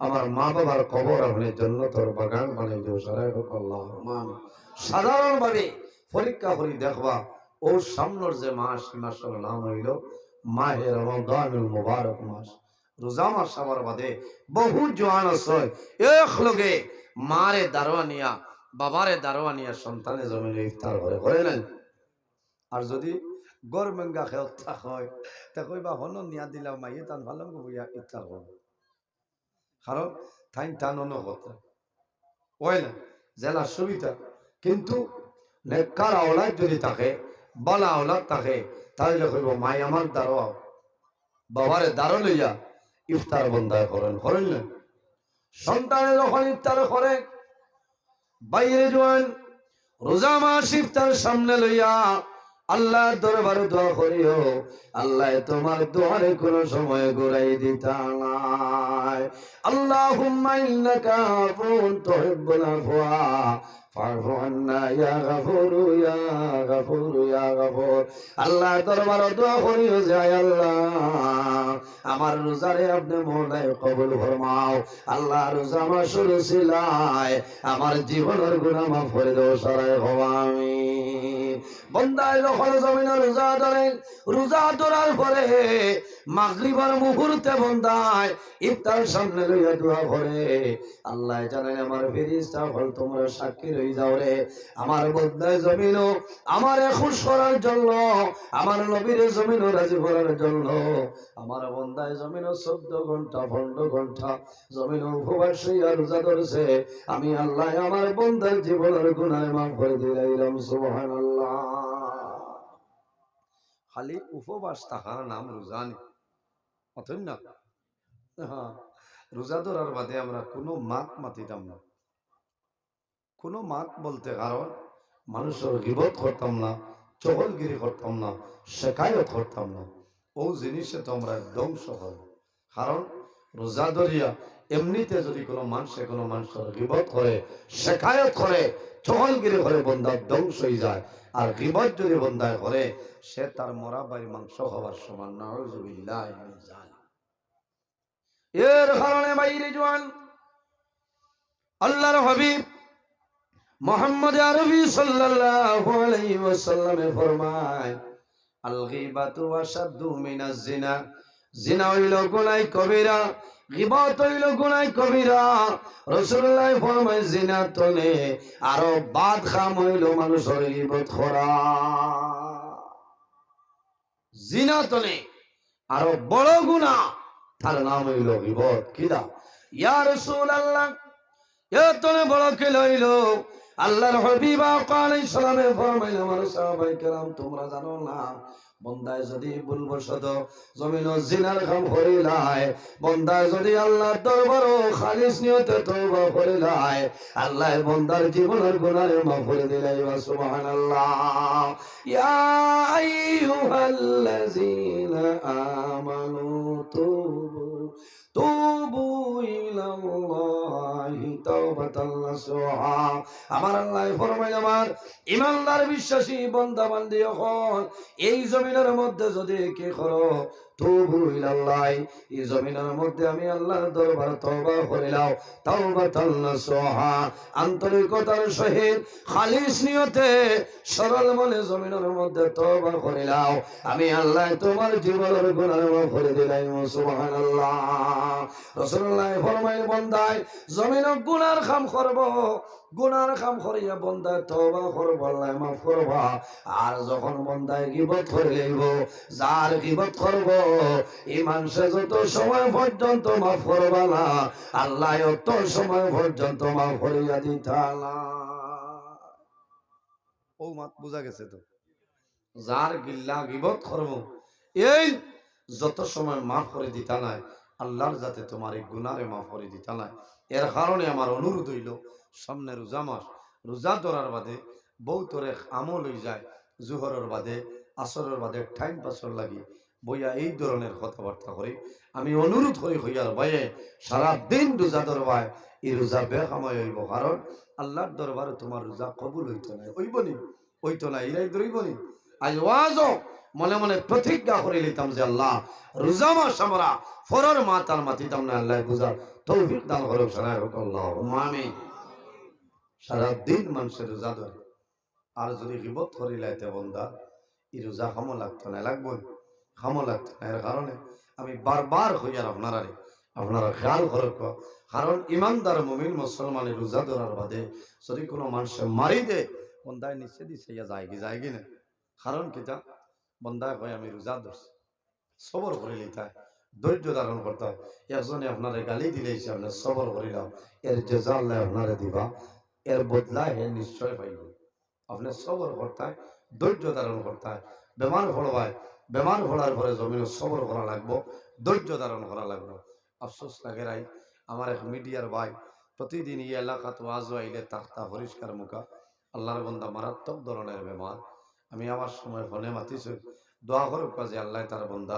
আমার মা বাবার কবর আপনি জান্নাতের বাগান বানিয়ে দেও। সারাই হোক আল্লাহুম্মা আমিন। সাধারণভাবে পরীক্ষা করি দেখবা ও সামনের যে মাস, মাসের নাম হইল মাহে রমাদানুল মুবারক মাস। রোজা মাস আমার বাদে বহু জওয়ান আছে এক লগে মারে দারোয়ানিয়া বাবারে দারোয়ানিয়া সন্তানে জমিনে ইফতার করে নেন। আর যদি গড় মেঙ্গা খেয়ে হয় তা কইবা হন নিয়া দিলাম মাইয়ে তান ভালো বইয়া ইফতার করবো, কারণ থাইন টানো কথা ওই না জেলা সুবিধা। কিন্তু নেককার আওলাদ যদি থাকে, বালা আওলাদ থাকে, তাহলে কইব মাই আমার দারোয়া বাবারে দারো লইয়া ইফতার বন্ধায় করেন না। সন্তানে যখন ইফতার করে বাইরে জোয়ান রোজা মাস ইফতার সামনে লইয়া আল্লাহর দরবারে দোয়া করিও, আল্লাহ তোমার দোয়ারে কোন সময় ঘুরাই দিতা নাই। আল্লাহুম্মা ইন্নাকা আফুউন তুহিব্বুল আফওয়া ফা'ফু আন্না ইয়া গাফুরু ইয়া গাফুরু ইয়া গাফুর। আল্লাহর দরবারে দোয়া করিও যে আল্লাহ আমার রোজারে আপনি মওলায় কবুল ফরমাও। আল্লাহ রোজা মাস রসিলায় আমার জীবনের গুনাহ মাফ করে দাও, সারাই হওয়া আমিন। বন্দায় যখন জমিনে রোজা ধরে, রোজা ধরার পরে মাগরিবার মুহূর্তে বন্দায় ইফতার সামনে লইয়া দোয়া করে, আল্লাহ জানেন আমার ফেরেশতা হল তোমরা সাক্ষী রই যাও রে, আমার বন্দায় জমিনও আমার খুশ করার জন্য, আমার নবীর জমিনও রাজি করার জন্য, আমার বন্দায় জমিনও 14 ঘন্টা 15 ঘন্টা জমিনও উপবাস হইয়া রোজা ধরছে। আমি আল্লাহ আমার বন্দার জীবনের গুনাহ মাফ করে দিলাম, সুবহানাল্লাহ। খালি উপবাস থাকার নাম রোজা নেই, অথই না। হ্যাঁ, রোজা ধরার বাদে আমরা কোনো মাত মাতিতাম না, কোনো মাত বলতে কারণ মানুষের গীবত করতাম না, চহলগিরি করতাম না, শেখায়ত করতাম না। ও জিনিসে তো আমরা ধ্বংস হব, কারণ রোজা ধরিয়া এমনিতে যদি কোনো মানুষের গীবত করে, শেখায়ত করে, চহলগিরি করে, বন্দা ধ্বংস হয়ে যায়। আর গীবত যদি বন্দায় করে সে তার মরা বাড়ি মাংস হওয়ার সমান। নাউযুবিল্লাহ মিন যালিক। এর কারণে বাইরে জওয়ান আল্লাহর হাবিব মুহাম্মদ আরবি সাল্লাল্লাহু আলাইহি ওয়াসাল্লামে ফরমায় আল গীবাতু আশাদ্দু মিনাজ জিনা। জিনা হইল গুনাহ কবিরা, গীবত হইল গুনাহ কবিরা। রাসূলুল্লাহ ফরমায় জিনা তলে আরো বাদ খাম হইল মানুষের গীবত করা। জিনা তলে আরো বড় গুনাহ, তার নাম হইল গীবত। কিরা ইয়া রাসূলুল্লাহ, এতনে বড় কি লইল? আল্লাহর হাবিব আলাইহিস সালামে ফরমাইলেন আমার সাহাবায়ে কেরাম তোমরা জানো না, বন্দায় যদি ভুলবশত জমিন জিনার কাম করিলায়, বন্দায় যদি আল্লাহর দরবারে খালিস নিয়তে তওবা করিলায়, আল্লাহ বন্দার জীবনের গুনাহ মাফ করে দিলাই। সুবহানাল্লাহ। ইয়া আইয়ুহাল্লাযীনা আমানু তুবু ইলাল্লাহি তাওবাতান নাসুহা। আমার আল্লাহ ফরমায় আমার ইমানদার বিশ্বাসী বান্দা বান্দি হন, এই জমিনের মধ্যে যদি কি করো তুবু ইলাল্লাহ, এই জমিনের মধ্যে আমি আল্লাহর দরবার তওবা করিলাম, তাওবাতান নাসুহা, আন্তরিকতার সহিত খালিস নিয়তে সরল মনে জমিনের মধ্যে তওবা করিলাম, আমি আল্লাহ তোমার জীবনের গুনাহ মাফ করে দিলাম। সুবহানাল্লাহ। রাসূলুল্লাহ ফরমাইলেন, বন্দায় জমিনের গুনার কাম করব, গুনার কাম করিয়া বন্দায় তওবা করব, আল্লাহ মাফ করবা। আর যখন বন্দায় গীবত করে লইব, যার গীবত করব এই মানুষে যত সময় পর্যন্ত মাফ করবা না, আল্লাহ অত সময় পর্যন্ত মাফ করিয়া দিতা না। ও মাত বুঝা গেছে তো? যার গিল্লা গীবত করব এই যত সময় মাফ করে দিতা নাই, আল্লাহর যাতে তোমার এই গুনারে মাফ করে দিতা নাই। এর কারণে আমার অনুরোধ হইল, সামনে রোজা মাস, রোজা ধরার বাদে বউ তোরে আমল হয়ে যায়, জোহরের বাদে আসরের বাদে টাইম পাসর লাগি বইয়া এই ধরনের কথাবার্তা করি। আমি অনুরোধ করি হইয়ার ভাইয়ে সারা দিন রোজা ধরবায়, এই রোজা বেকামাই হইব, কারণ আল্লাহর দরবারে তোমার রোজা কবুল হইতো না, হইব নি? হইতো না, এরাই ধরিব নি? আজ ওয়াজও মনে মনে প্রতিজ্ঞা করে নিতাম যে আল্লাহ রোজা মাস আমরা ফরর মাতার মাতিতাম না, আল্লাহ বুঝার তৌফিক দান করুক। সারা হোক আল্লাহুম্মা আমিন। সারা দিন মানুষের রোজা ধরে, আর যদি গীবত করিলাইতে বন্দা এই রোজা খামো লাগতো না, লাগবো খামো লাগতো না। এর কারণে আমি বারবার হইয়ার আপনারা খেয়াল করক, কারণ ইমানদার মুমিন মুসলমানের রোজা ধরার বাদে যদি কোনো মানুষে মারি দে, বন্দায় নিচে দিছে যায় কি না? কারণ কিতা বন্দায় কয় আমি রোজা ধরছি, সবর করে লিতে হয়, ধৈর্য ধারণ করতে হয়। একজনে আপনারে গালি দিলেইছে, আপনি সবর করিলাম, এর জেজা আল্লাহ আপনারে দিবা, এর বদলা হে নিশ্চয় পাইব। আপনি সবর করতে হয়, ধৈর্য ধারণ করতে হয়। বেমার পড়বায়, বেমার পড়ার পরে জমিনে সবর করা লাগবো, ধৈর্য ধারণ করা লাগবো। আফসোস লাগে রাই, আমার এক মিডিয়ার ভাই প্রতিদিন এই এলাকাত ওয়াজ আইলে তাখতা পরিষ্কার মুখা, আল্লাহর বান্দা মারাত্মক ধরনের বেমার। আমি আমার সময় ফোনে মাতিছি, দোয়া করুক কাজে আল্লাহ তার বান্দা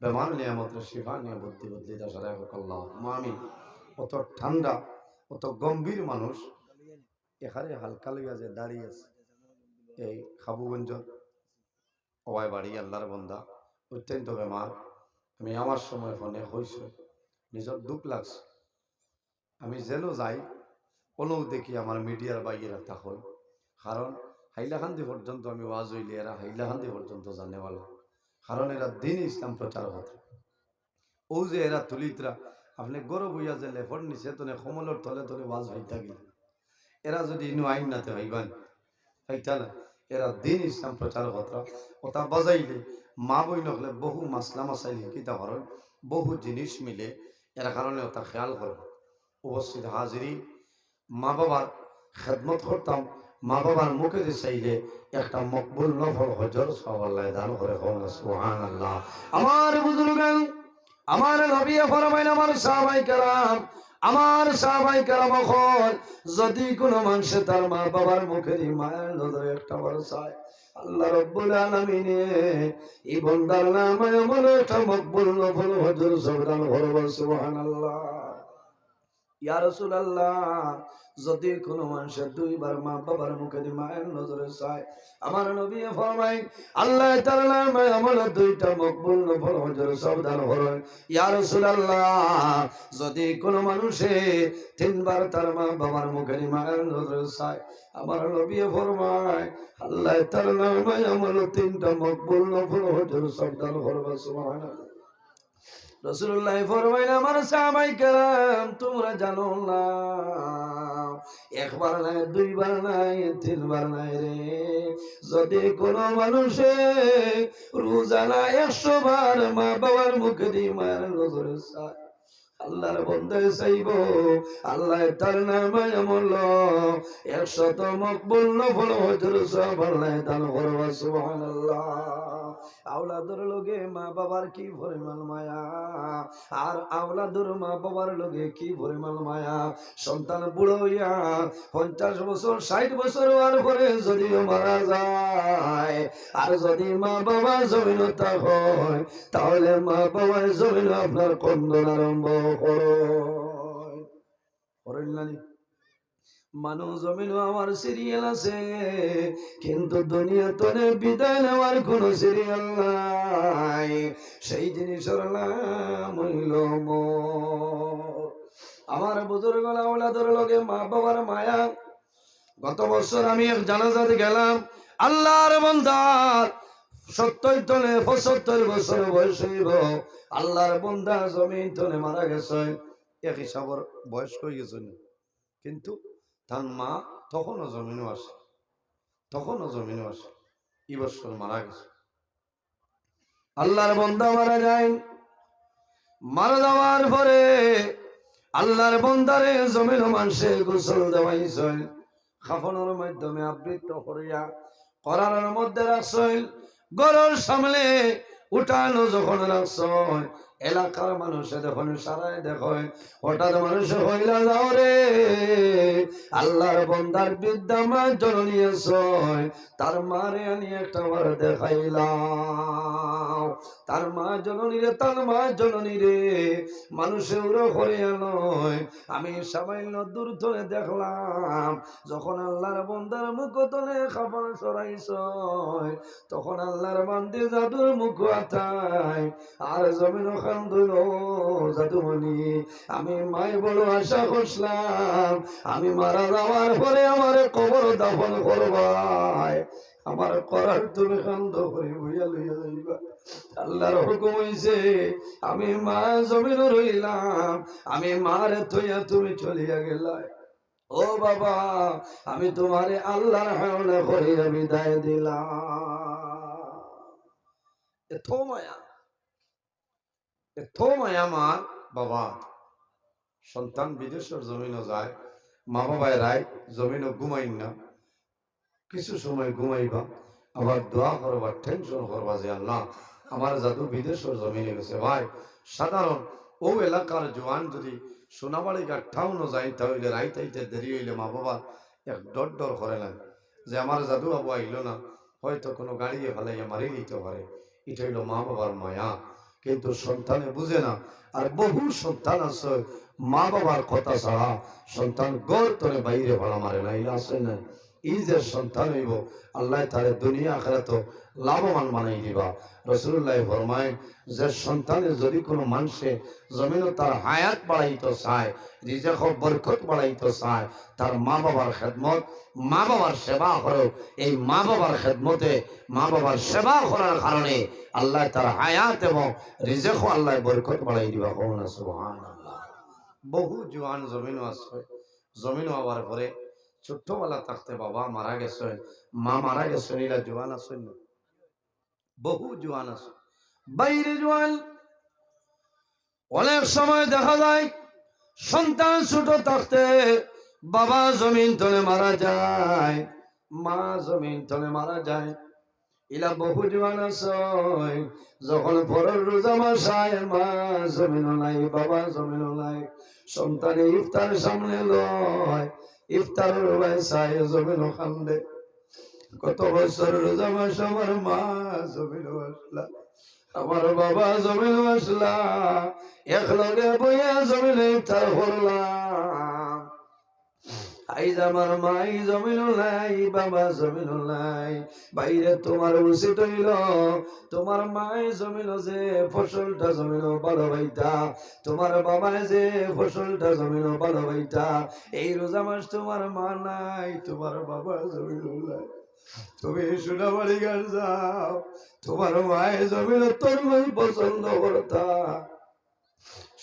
বেমার নিয়ামত শিফা নিয়ে বুদ্ধি বুদ্ধি দাসারাই হোক আল্লাহুম্মা আমিন। অত ঠান্ডা, অত গম্ভীর মানুষ এখানে হালকা লইয়া যে দাঁড়িয়ে আছে এই খাবুগঞ্জ ওয়াই বাড়ি, আল্লাহর বান্দা অত্যন্ত বেমার। আমি আমার সময় ফোনে হয়েছে, নিজের দুঃখ লাগছে। আমি যেন যাই কোনো দেখি আমার মিডিয়ার বাইরে তখন, কারণ হাইলাকান্দি পর্যন্ত আমি ওয়াজ হইলে এরা হাইলাকান্দি পর্যন্ত জানেওয়ালা, কারণ এরা দিন ইসলাম প্রচার হতে। ও যে এরা তুলিতরা আপনি গরব হইয়া যে লেফর নিচে তো কমলের তলে তলে ওয়াজ হইতা গেল, এরা যদি ইনু আইন নাতে হইবান হইতা না, এরা দিন ইসলাম প্রচার কথা ওটা বাজাইলে মা বই নকলে বহু মাসলা মাসাইলে কিতা করেন, বহু জিনিস মিলে, এর কারণে ওটা খেয়াল করব। উপস্থিত হাজিরি, মা বাবার খেদমত করতাম, মা বাবার মুখে যে চাইলে একটা মকবুল নফল হজর সওয়াল্লাহ দান করে। সুবহানাল্লাহ। আমার বুজুর্গান, আমার নবী ফরমাইন, আমার সাহাবায়ে কেরাম, আমার সাহাবায়ে কেরাম হল যদি কোনো মানুষ তার মা বাবার মুখে দিয়ে মায়ের নজরে একটা বড় চায়, আল্লাহ রাব্বুল আলামিন এই বান্দার নামে আমল একটা মকবুল নফল হজর সওয়াল করবে। সুবহানাল্লাহ। ইয়া রাসূলুল্লাহ, যদি কোনো মানুষের দুইবার মা বাবার মুখে দিয়ে মায়ের নজরে চায়, আমার নবী ফরমায় আল্লাহ তাআলা নামে আমল দুইটা মকবুল নফল হজর সাবধান করেন। ইয়া রাসূলুল্লাহ, যদি কোনো মানুষে তিনবার তার মা বাবার মুখে দিয়ে মায়ের নজরে চায়, আমার নবী ফরমায় আল্লাহ তাআলা নামে আমল তিনটা মকবুল নফল হজর সাবধান করবে। সুবহানাল্লাহ। রাসূলুল্লাহ ফরমাইলেন, আমার সাহাবায়ে কেরাম তোমরা জানো না, একবার নাই, দুইবার নাই, তিনবার নাই রে, যদি কোনো মানুষে রোজানা 100 বার মা বাবার মুখে দিয়ে মায়ের নজরে চায়, আল্লাহর বন্দে চাইব আল্লাহ তার নামে আমল 100 মকবুল নফল হজর সওয়াব আল্লাহ দান করবে। সুবহানাল্লাহ। আওলাদের লগে মা বাবার কি পরিমাণ মায়া, আর আওলাদের মা বাবার লগে কি পরিমাণ মায়া। সন্তান বুড়ো হইয়া 50 বছর 60 বছর হওয়ার পরে যদি মারা যায়, আর যদি মা বাবা জমিনতা হয়, তাহলে মা বাবার জমিন আপনার কন্দন আরম্ভ করেন। মানুষ জমিনও আমার সিরিয়াল আছে, কিন্তু দুনিয়া তনে বিদায় নেওয়ার কোন সিরিয়াল নাই। সেই জিনিসের নাম হইল মওত। আমার বুজুর্গ আওলাদের লগে মা বাবার মায়া। গত বছর আমি এক জানাজাতে গেলাম, আল্লাহর বান্দার 70 তলে 75 বছর বয়স হইব। আল্লাহর বান্দা জমিন তলে মারা গেছে, এক হিসাবর বয়স হয়ে গেছে, কিন্তু তার মা তখনও জমিনও আসে, তখনও জমিনও আসে। এই বছর মারা গেছে। আল্লাহর বান্দা মারা যায়, মারা যাওয়ার পরে আল্লাহর বান্দারে জমিন মানুষে গোসল দেওয়াইছে, খাফনের মাধ্যমে আবৃত করিয়া করার মধ্যে রাখছেন, গরুর সামনে উঠানো যখন রাখছেন, এলাকার মানুষে যখন সারাই দেখেন, হঠাৎ মানুষ হইলা যাও রে, আল্লাহর বান্দার বিদ্যা মা জননী আছে, তার মারে আনি একটা বার দেখাইলাম। তার মা জননী রে, তার মা জননী রে, মানুষে উড়ো করিয়া নয়, আমি সামান্য দূর ধরে দেখলাম, যখন আল্লাহর বান্দার মুখ তলে খাবার সরাইছ, তখন আল্লাহর বান্দে জাদুর মুখ আতায় আর জমিন খান ধইল জাদুমণি। আমি মাই বড় আশা করছিলাম, আমি মারা যাওয়ার পরে আমার কবর দাফন করবাই, আমার করার তুমি কান্দ করে বইয়া লইয়া যাইবা। আল্লাহর হুকুম হইছে, আমি মা জমিন রইলাম, আমি মারে থইয়া তুমি চলিয়া গেলাই। ও বাবা, আমি তোমারে আল্লাহর হাওলা করে বিদায় দিলাম। এত মায়া, এত মায়া মার বাবা। সন্তান বিদেশের জমিনও যায়, মা বাবায় রায় জমিনও ঘুমাইন না, কিছু সময় ঘুমাইবা, আবার দোয়া করবা, টেনশন করবা যে আল্লাহ আমার জাদু বিদেশের জমিনে গেছে। ভাই সাধারণ ও এলাকার জোয়ান যদি সোনাবাড়ি গাঠাও ন যাই, তাহলে রাইতাইতে দেরি হইলে মা বাবা এক ডর ডর করে না যে আমার জাদু বাবু আইল না, হয়তো কোনো গাড়িয়ে ফেলাইয়া মারি দিতে পারে। এটা হইল মা বাবার মায়া, কিন্তু সন্তানে বুঝে না। আর বহু সন্তান আছে মা বাবার কথা ছাড়া সন্তান গড় তরে বাইরে ভাড়া মারে না, এটা আছে না। এই যে সন্তান হইব, আল্লাহ তারে দুনিয়া আখিরাত লাভবান বানাই দিবা। রাসূলুল্লাহ ফরমায়, যে সন্তানে যদি কোনো মানুষে জমিনে তার হায়াত বাড়াইতে চায়, রিজিক বরকত বাড়াইতে চায়, তার মা বাবার খেদমত, মা বাবার সেবা করো। এই মা বাবার খেদমতে, মা বাবার সেবা করার কারণে আল্লাহ তার হায়াত এবং রিজিক আল্লাহ বরকত বাড়াই দিবা। কওনা সুবহানাল্লাহ। বহু জওয়ান জমিনও আছে, জমিনও আবার পরে ছোট্টবেলা থাকতে বাবা মারা গেছেন, মা মারা গেছেন, এরা জোয়ান আছেন না, বহু জোয়ান আছে বাইরে জোয়ান। অনেক সময় দেখা যায় সন্তান ছোট থাকতে বাবা জমিন তলে মারা যায়, মা জমিন তলে মারা যায়। ইলা বহু জোয়ান আছে, যখন পরের রোজা মাস আয়, মা জমিন নাই, বাবা জমিন নাই, সন্তানে ইফতার সামনে লয়, ইফতারের চাই জমিন খান্দে। কত বছর রোজা মাস আমার মা জমিন আসলা, আমার বাবা জমিন আসলা, এক লগে বইয়া জমিন ইফতার করলাম। আইজ আমার মাই জমিন নাই, বাবা জমিন নাই। বাইরে তোমার উচিত হইল তোমার মাই জমিন যে ফসলটা জমিন ভালো ভাইতা, তোমার বাবায় যে ফসলটা জমিন ভালো ভাইতা। এই রোজা মাস তোমার মা নাই, তোমার বাবা জমিন নাই, তুমি সোনাবাড়ি গান যাও, তোমার মায়ের জমিন তরমুজ পছন্দ করতা,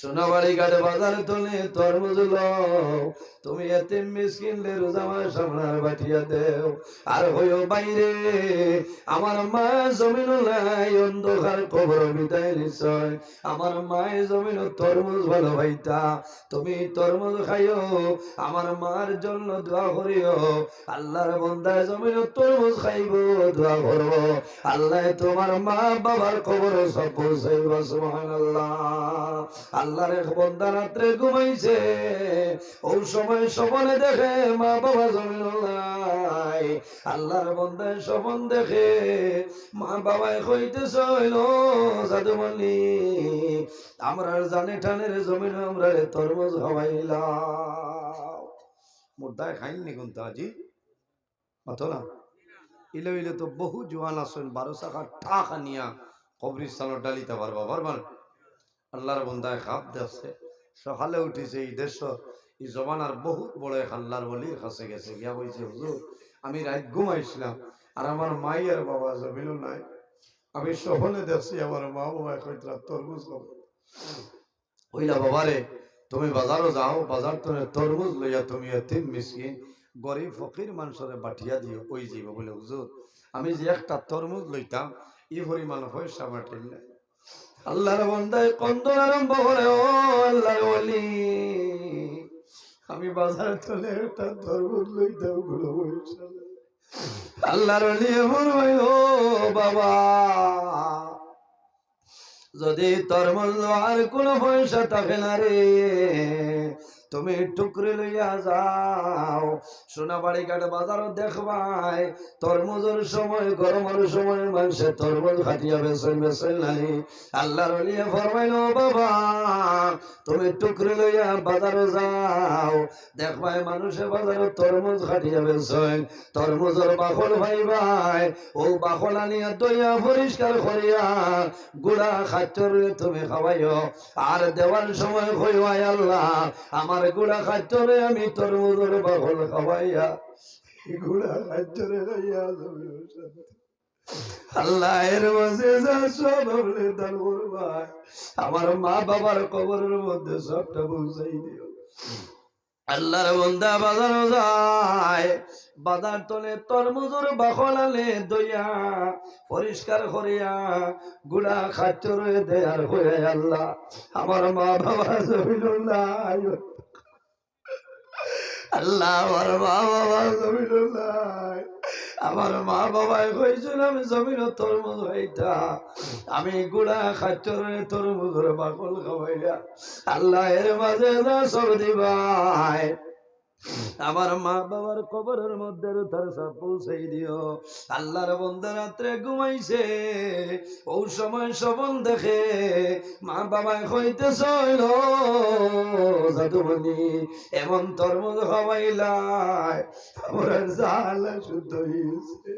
সোনাবাড়ি ঘাটে বাজার তোলে তরমুজ লও, তুমি এতিম মিসকিনদের রোজা মাস সামনার বাটিয়া দেও। আর হইও বাইরে আমার মা জমিন নাই, অন্ধকার কবর বিদায় নিশ্চয়, আমার মায়ের জমিন তরমুজ ভালো ভাইতা, তুমি তরমুজ খাইও, আমার মার জন্য দোয়া করিও। আল্লাহর বান্দায় জমিন তরমুজ খাইব, দোয়া করব, আল্লাহ তোমার মা বাবার কবর সব পৌঁছাইব। সুবহানাল্লাহ। আল্লাহর এক বান্দা রাত্রে ঘুমাইছে, ওই সময় স্বপ্নে দেখে মা বাবা জমিন নাই। আল্লাহর বান্দায় স্বপ্ন দেখে মা বাবায় কইতেছে, জাদুমণি আমরা জানে টানের জমিন আমরা তরমুজ খাওয়াইলাম। মুর্দায় খাইনি কিন্তু আজি মাথো না ইলে ইলে তো বহু জোয়ান আসেন 12 টাকা টাকা নিয়া কবরিস্তানের ডালিতে পারবা পারবার আল্লাহর বন্দায় খাপ দেশে সকালে উঠিছে এই দেশ এই জমানার বহুত বড় এক আল্লাহর ওলির কাছে গেছে গিয়া বলছে হুজুর আমি রাত ঘুমাইছিলাম আর আমার মাই আর বাবা জমিনও নাই আমি সহনে দেখছি আমার মা বাবা কইতরা তরমুজ খাবো ওইলা বাবারে তুমি বাজারও যাও বাজার তনে তরমুজ লইয়া তুমি এতিম মিসকিন গরিব ফকির মানুষরে বাটিয়া দিও ওই যাইব বলে হুজুর আমি যে একটা তরমুজ লইতাম এই পরিমাণ পয়সা বাটিল না আল্লাহর বান্দায় কন্দন আরম্ভ করে ও আল্লাহর ওলি আমি বাজার তনে একটা তরমুজ লইতাম গুলো পয়সা আল্লাহর ওলি বলবে ও বাবা যদি তরমুজ আর কোনো পয়সা থাকে না রে তুমি টুকরে লইয়া যাও সোনাবাড়ি ঘাট বাজারও দেখবাই তরমুজের সময় গরমের সময় মানুষের তরমুজ খাটিয়া বেসন নাই আল্লাহর ওলিয়ে ফরমাইল বাবা তুমি টুকরে লইয়া বাজারও যাও দেখবাই মানুষের বাজারে তরমুজ খাটিয়া বেসন তরমুজের বাকল ভাই ভাই ও বাকল আনিয়া দইয়া পরিষ্কার করিয়া গুড়া খাচ্চরে তুমি খাওয়াইও আর দেওয়ার সময় কইবাই আল্লাহ আমার গুড়া খাচ্চরে আমি তরমুজের বাকল খাওয়াইয়া গুড়া খাচ্চরে লইয়া আল্লাহ এর মাঝে যা সব আপনি দান করবাই আমার মা বাবার কবরের মধ্যে সবটা পৌঁছাই দিও আল্লাহর বান্দা বাজারও যায় বাজার তলে তরমুজের বাকল আলে দইয়া পরিষ্কার করিয়া গুড়া খাচ্চরে দেয়ার হয়ে আল্লাহ আমার মা বাবা জমিন নাই আল্লাহ আমার মা বাবা জমিন নাই আমার মা বাবাই কইছিল আমি জমিন তরমুজ হইতা আমি গুড়া খাচ্চরে তরমুজের বাকল খাওয়াইলা আল্লাহ এর মাঝে যা সব দিবাই আমার মা বাবার কবরের মধ্যে তার সব পৌঁছাই দিও আল্লাহর বন্দা রাত্রে ঘুমাইছে ও সময় স্বপন দেখে মা বাবাই কইতেছ জাদুমণি এমন তরমুজ খাওয়াইলাই আমার জালা শুদ্ধ হয়েছে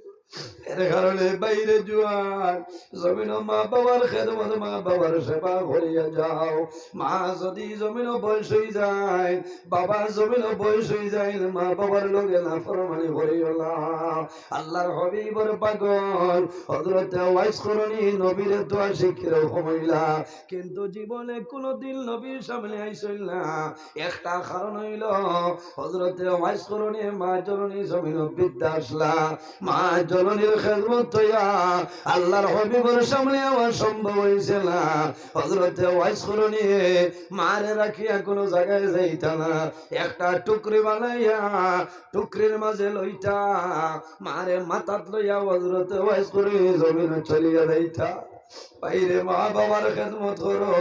এর কারণে বাইরে জোয়ান জমিন মা বাবার খেদমত মা বাবার সেবা করিয়া যাও মা যদি জমিন বয়স হয়ে যায় বাবা জমিন বয়স হয়ে যায় মা বাবার লগে না ফরমানি করিও না আল্লাহর হবিবর পাগল হযরত ওয়াইস করনি নবীর দোয়া শিখির কমাইলা কিন্তু জীবনে কোনোদিন নবীর সামনে আইছিল না একটা কারণ হইল হযরত ওয়াইস করনি মা জননী জমিন বিদ্যা আসলা মা জননীর খেদমত হইয়া আল্লাহর হবিবর সামনে আমার সম্ভব হয়েছে না হযরত ওয়াইস করনি মারে রাখিয়া কোনো জায়গায় যাইতা না একটা টুকরি বানাইয়া টুকরির মাঝে লইতা মারে মাথাত লইয়া হযরত ওয়াইস করনি জমিনে চলিয়া যাইতা বাইরে মা বাবার খেদমত করো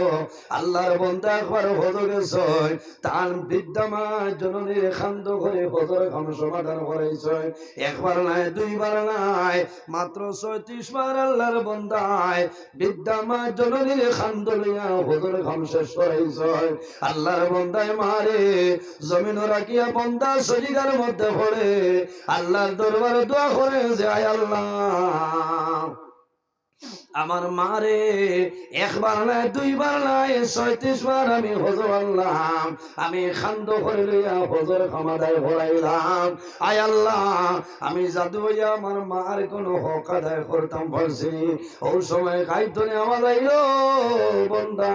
আল্লাহর বন্দা একবার হজর গেছয় তার বিদ্যা মা জননীর খান্দ করে হজর খাম সমাধান করাইছয় একবার নাই দুইবার নাই মাত্র 36 বার আল্লাহর বন্দায় বিদ্যা মা জননীর খান্দ লইয়া হজর খাম শেষ করাইছয় আল্লাহর বন্দায় মারে জমিন রাখিয়া বন্দা সজিদার মধ্যে পড়ে আল্লাহর দরবারে দোয়া করে যে আয় আল্লাহ আমার মারে একবার নাই দুইবার নাই 36 বার আমি হজর আনলাম আমি খান্দ করে লইয়া হজর খামাদায় ভরাইলাম আয় আল্লাহ আমি জাদু হইয়া আমার মার কোনো হক আদায় করতাম বলছি ও সময় কাইতনে আমার আইলো বন্দা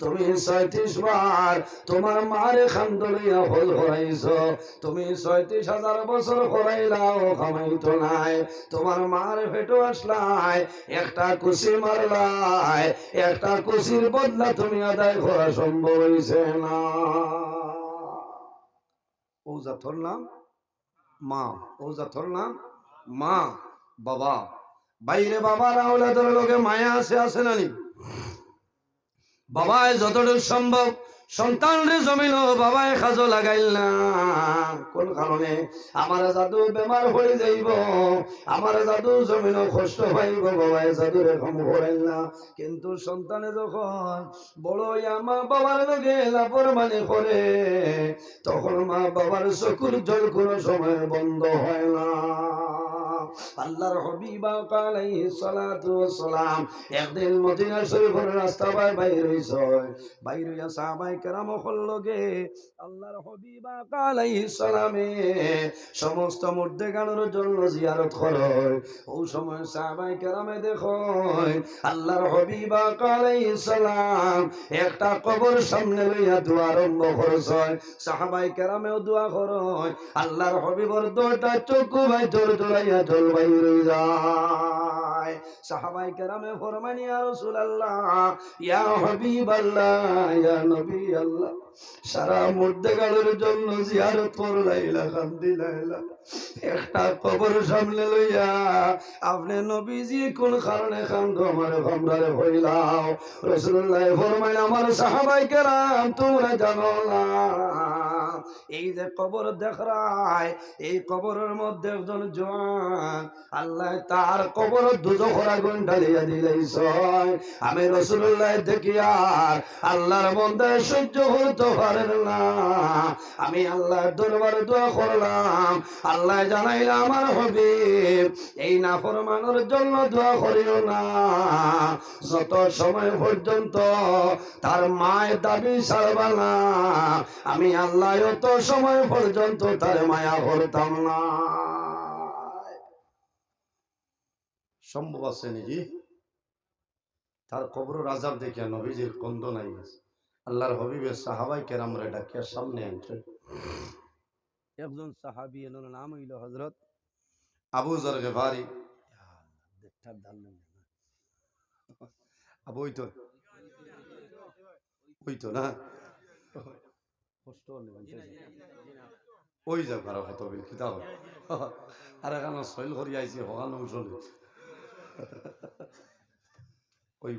তুমি 36 বার তোমার মারে খান্দ লইয়া হজ ভরাইছ তুমি 36,000 বছর ভরাইলাও খামাইতো নাই তোমার মার ফেটো আসলাই একটা কুশি মারলাই একটা কুশির বদলা তুমি আদায় করা সম্ভব হয়েছে না ও জাথর নাম মা ও জাথর নাম মা বাবা বাইরে বাবার আওলাদের লোকে মায়া আছে না নি বাবা যতটুকু সম্ভব সন্তান রে জমিল বাবাই খাজো লাগাইল না কোন কারণে আমার জাদু বেমার হয়ে যাইব আমার জাদু জমিল কষ্ট পাইব বাবাই জাদু রেখম করেন না কিন্তু সন্তানে যখন বড় মা বাবার লগে লাপরমানি করে তখন মা বাবার চকুর জল কোনো সময় বন্ধ হয় না আল্লাহর হাবিব আলাইহিস সালাতু ওয়াস সালাম একদিন মদিনা শরীফের রাস্তা বাইর হইছে বাইর হইয়া সাহাবায়ে কেরাম লগে আল্লাহর হাবিব আলাইহিস সালামে সমস্ত মুর্দেগানের জন্য জিয়ারত করে ওই সময় সাহাবায়ে কেরামে দেখো আল্লাহর হাবিব আলাইহিস সালাম একটা কবর সামনে লইয়া দোয়া আরম্ভ করছে সাহাবায়ে কেরামেও দোয়া করে আল্লাহর হাবিবর দুইটা চক্ষু ভাই জোরাইয়া জল বাইরে যায় সাহাবায়ে কেরামে ফরমান ইয়া রাসূলুল্লাহ ইয়া হাবিবাল্লাহ ইয়া নবী আল্লাহ সারা মুর্দেগানের জন্য জিয়ারত করলাইলা কান্দিলাইলা একটা কবর সামনে লইয়া আপনি নবীজি কোন কারণে কান্দো আমার ভামরারে হইলাও রাসূলুল্লাহ ফরমান আমার সাহাবায়ে কেরাম তোমরা জানো না এই যে কবর দেখরায় এই কবরের মধ্যে একজন জওয়ান আল্লাহ তার কবর দুজখের আগুন ঢালিয়া দিলাইছে আমি রাসূলুল্লাহ দেখিয়া আল্লাহর বান্দা সহ্য করতে পারেন না আমি আল্লাহর দরবারে দোয়া করলাম আল্লাহ জানাইলা আমার হাবিব এই নাফরমানের জন্য দোয়া করিও না যত সময় পর্যন্ত তার মায়ের দাবি ছাড়বা না আমি আল্লাহ অত সময় পর্যন্ত তার মায়া করতাম না সম্ভব আছে নাকি তার কবর আযাব দেখিয়া নবীজির কন্দন আই গেছে আল্লাহর হাবিবের সাহাবায়ে কেরামরে ডাকিয়া সামনে আনছেন একজন সাহাবী এর নাম হইল হযরত আবু যর গফারি দেখটার দাল নেই আবু হইতো না কষ্ট নেই ওই যা ভাড়া কত বিল কিতাব আর এখানে সইল করি আইছি হগানো উঠল ওই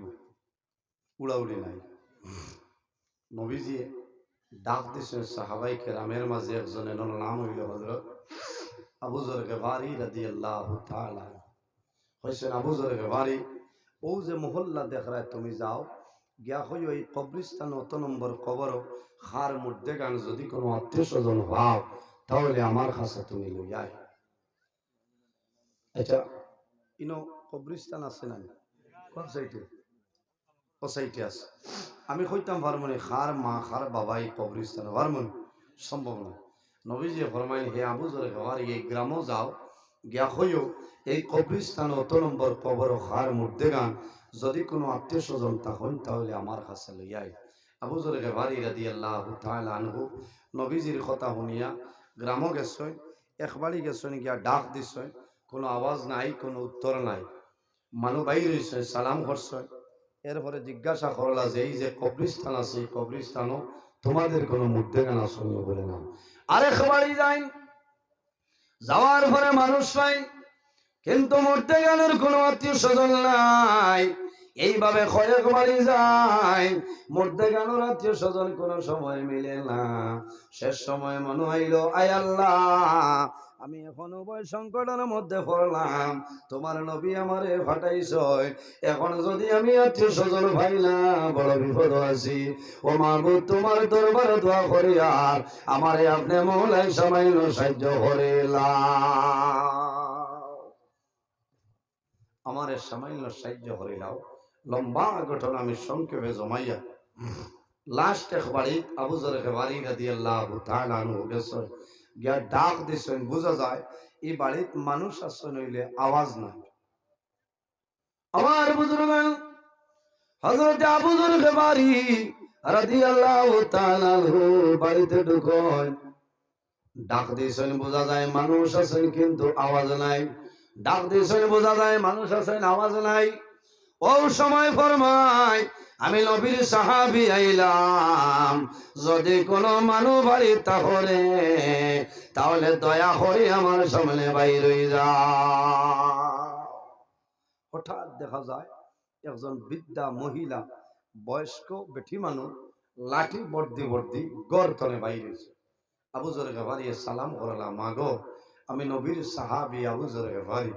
উড়াউড়ি নাই নবীজি ডাক দিছেন সাহাবায়ে কেরামের মাঝে একজনের নাম হইল হযরত আবু যর গফারি রাদিয়াল্লাহু তাআলা কইছেন আবু যর গফারি ও যে মহল্লা দেখরায় তুমি যাও গিয়া হই ওই কবরস্থান অত নম্বর কবর খার মধ্যে গান যদি কোনো আত্মীয় স্বজন হও তাহলে আমার কাছে তুমি লইয়া আই আচ্ছা ইনো কবরস্থান আছে না কোন সাইডে ও সাইডে আছে আমি কইতাম ফারমনে খার মা খার বাবা এই কবরস্থান ফারমন সম্ভব না নবীজি ফরমাইল হে আবু যর গফারি এই গ্রামও যাও গিয়া হইও এই কবরস্থান অত নম্বর কবর খার মধ্যে গান যদি কোনো আত্মীয় স্বজন তখন তাহলে আমার কাছে লইয়া আই আবু যর গফারি রাদিয়াল্লাহু তাআলা আনহু নবীজির কথা শুনিয়া গ্রামও গেছেন একবারই গেছেন গিয়া ডাক দিছেন কোনো আওয়াজ নাই কোনো উত্তর নাই মানুষ বাইর হইছে সালাম করছে এরপরে জিজ্ঞাসা করলা যে এই যে কবরস্থান আছে এই কবরস্থানও তোমাদের কোনো মুর্দেগান আসনি বলে না আরেক বাড়ি যাই যাওয়ার পরে মানুষ নাই কিন্তু মুর্দেগানের কোনো আত্মীয় স্বজন নাই এইভাবে কয়েক বাড়ি যায় মুর্দেগানের আত্মীয় স্বজন কোনো সময় মিলে না শেষ সময় মনে হইল আয় আল্লাহ আমি এখন উভয় সংকটের মধ্যে পড়লাম তোমার নবী আমারে ফাটাইছ এখন যদি আমি আত্মীয় স্বজন ভাইলাম বড় বিপদ আছি ও মাহবুব তোমার দরবারে দোয়া করি আর আমারে আপনি মৌলাই সামাইল সাহায্য করিলাম আমারে সামাইল সাহায্য করিলাম লম্বা ঘটনা আমি সংক্ষেপে জমাইয়া লাস্ট একবারই আবু যর গফারি রাদিয়াল্লাহু তাআলা আনহু গেছে গিয়া ডাক দিছেন বোঝা যায় এই বাড়িত মানুষ আছে নইলে আওয়াজ নাই আমার বুজুর্গান হযরত আবু যর গফারি রাদিয়াল্লাহু তাআলা আনহু বাড়িতে ঢুকলেন ডাক দিছেন বোঝা যায় মানুষ আছেন কিন্তু আওয়াজ নাই ডাক দিছেন বোঝা যায় মানুষ আছেন আওয়াজ নাই ও সময় ফরমায় আমি নবীর সাহাবী আইলাম যদি কোনো মানুষ বাড়ি তাহলে দয়া করে আমার সামনে বাইর হয়ে যাও হঠাৎ দেখা যায় একজন বৃদ্ধা মহিলা বয়স্ক বেটি মানুষ লাঠি বর্দি বর্দি গর্তনে বাইরেছে। আবু যর গফারি সালাম করলাম, মাগো আমি নবীর সাহাবী আবু যর গফারি,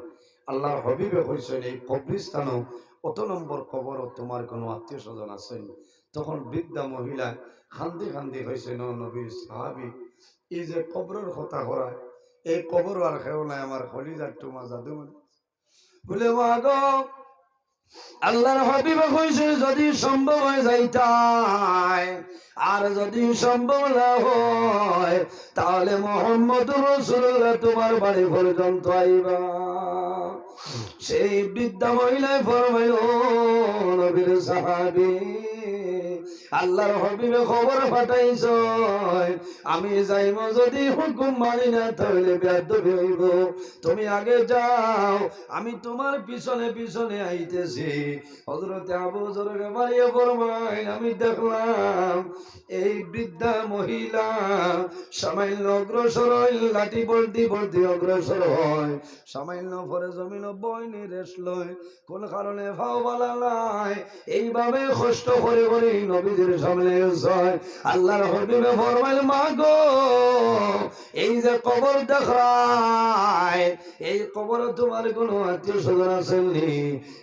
আল্লাহর হবিবে কইছেন এই কবরস্থানও অত নম্বর কবর তোমার কোনো আত্মীয় স্বজন আছেন? তখন বৃদ্ধা মহিলা খান্দি খান্দি হয়েছেন, ও নবীর সাহাবী, এই যে কবরের কথা করা, এই কবর আর খেও নাই, আমার কলিজার টুমা জাদু বলে, মাগো আল্লাহর হাবিব কইছে যদি সম্ভব হয় যাইতাই, আর যদি সম্ভব না হয় তাহলে মুহাম্মদুর রাসূলুল্লাহ তোমার বাড়ি পর্যন্ত আইবা। সেই বৃদ্ধা মহিলায় ফরমাইল, ও নবীর সাহাবী, আল্লাহর হাবিবে খবর পাঠাইছ, আমি যাইব, যদি হুকুম মানি না তাহলে বেয়াদবি হইব, তুমি আগে যাও, আমি তোমার পিছনে পিছনে আইতেছি। হযরতে আবু যর গফারি ফরমাইল, আমি দেখলাম এই বৃদ্ধা মহিলা সামান্য অগ্রসর হইল, লাঠি বলতি বলতি অগ্রসর হয়, সামান্য পরে জমিন বইনি রেস লয়, কোন কারণে ভাও বালা নাই, এইভাবে কষ্ট করে করে নবীদের সামনে যায়। আল্লাহর হাবিবে ফরমাইল, মাগো এই যে কবর দেখায়, এই কবর তোমার কোনো আত্মীয় স্বজন আছেননি?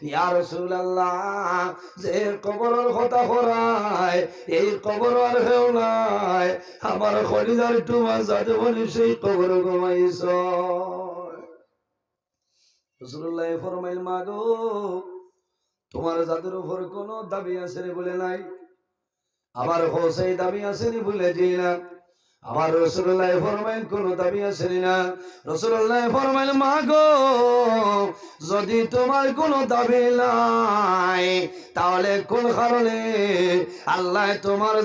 ইয়া রাসূলুল্লাহ, যে কবরের কথা করায় এই কবর আর হেও নাই, আমার কলিজার টুমা জাদুবনি সেই কবর ঘুমাইছ। রাসূলুল্লাহ ফরমাইল, মাগো তোমার জাদুর উপর কোনো দাবি আছে নি? বলে নাই। আবার সেই দাবি আছে নি? বলে জি না। আবার রাসূলুল্লাহ ফরমাইল, কোনো দাবি আছে না? রাসূলুল্লাহ ফরমাইল, মাগো যদি তোমার কোনো দাবি নাই তাহলে কোন কারণে আল্লাহ তোমার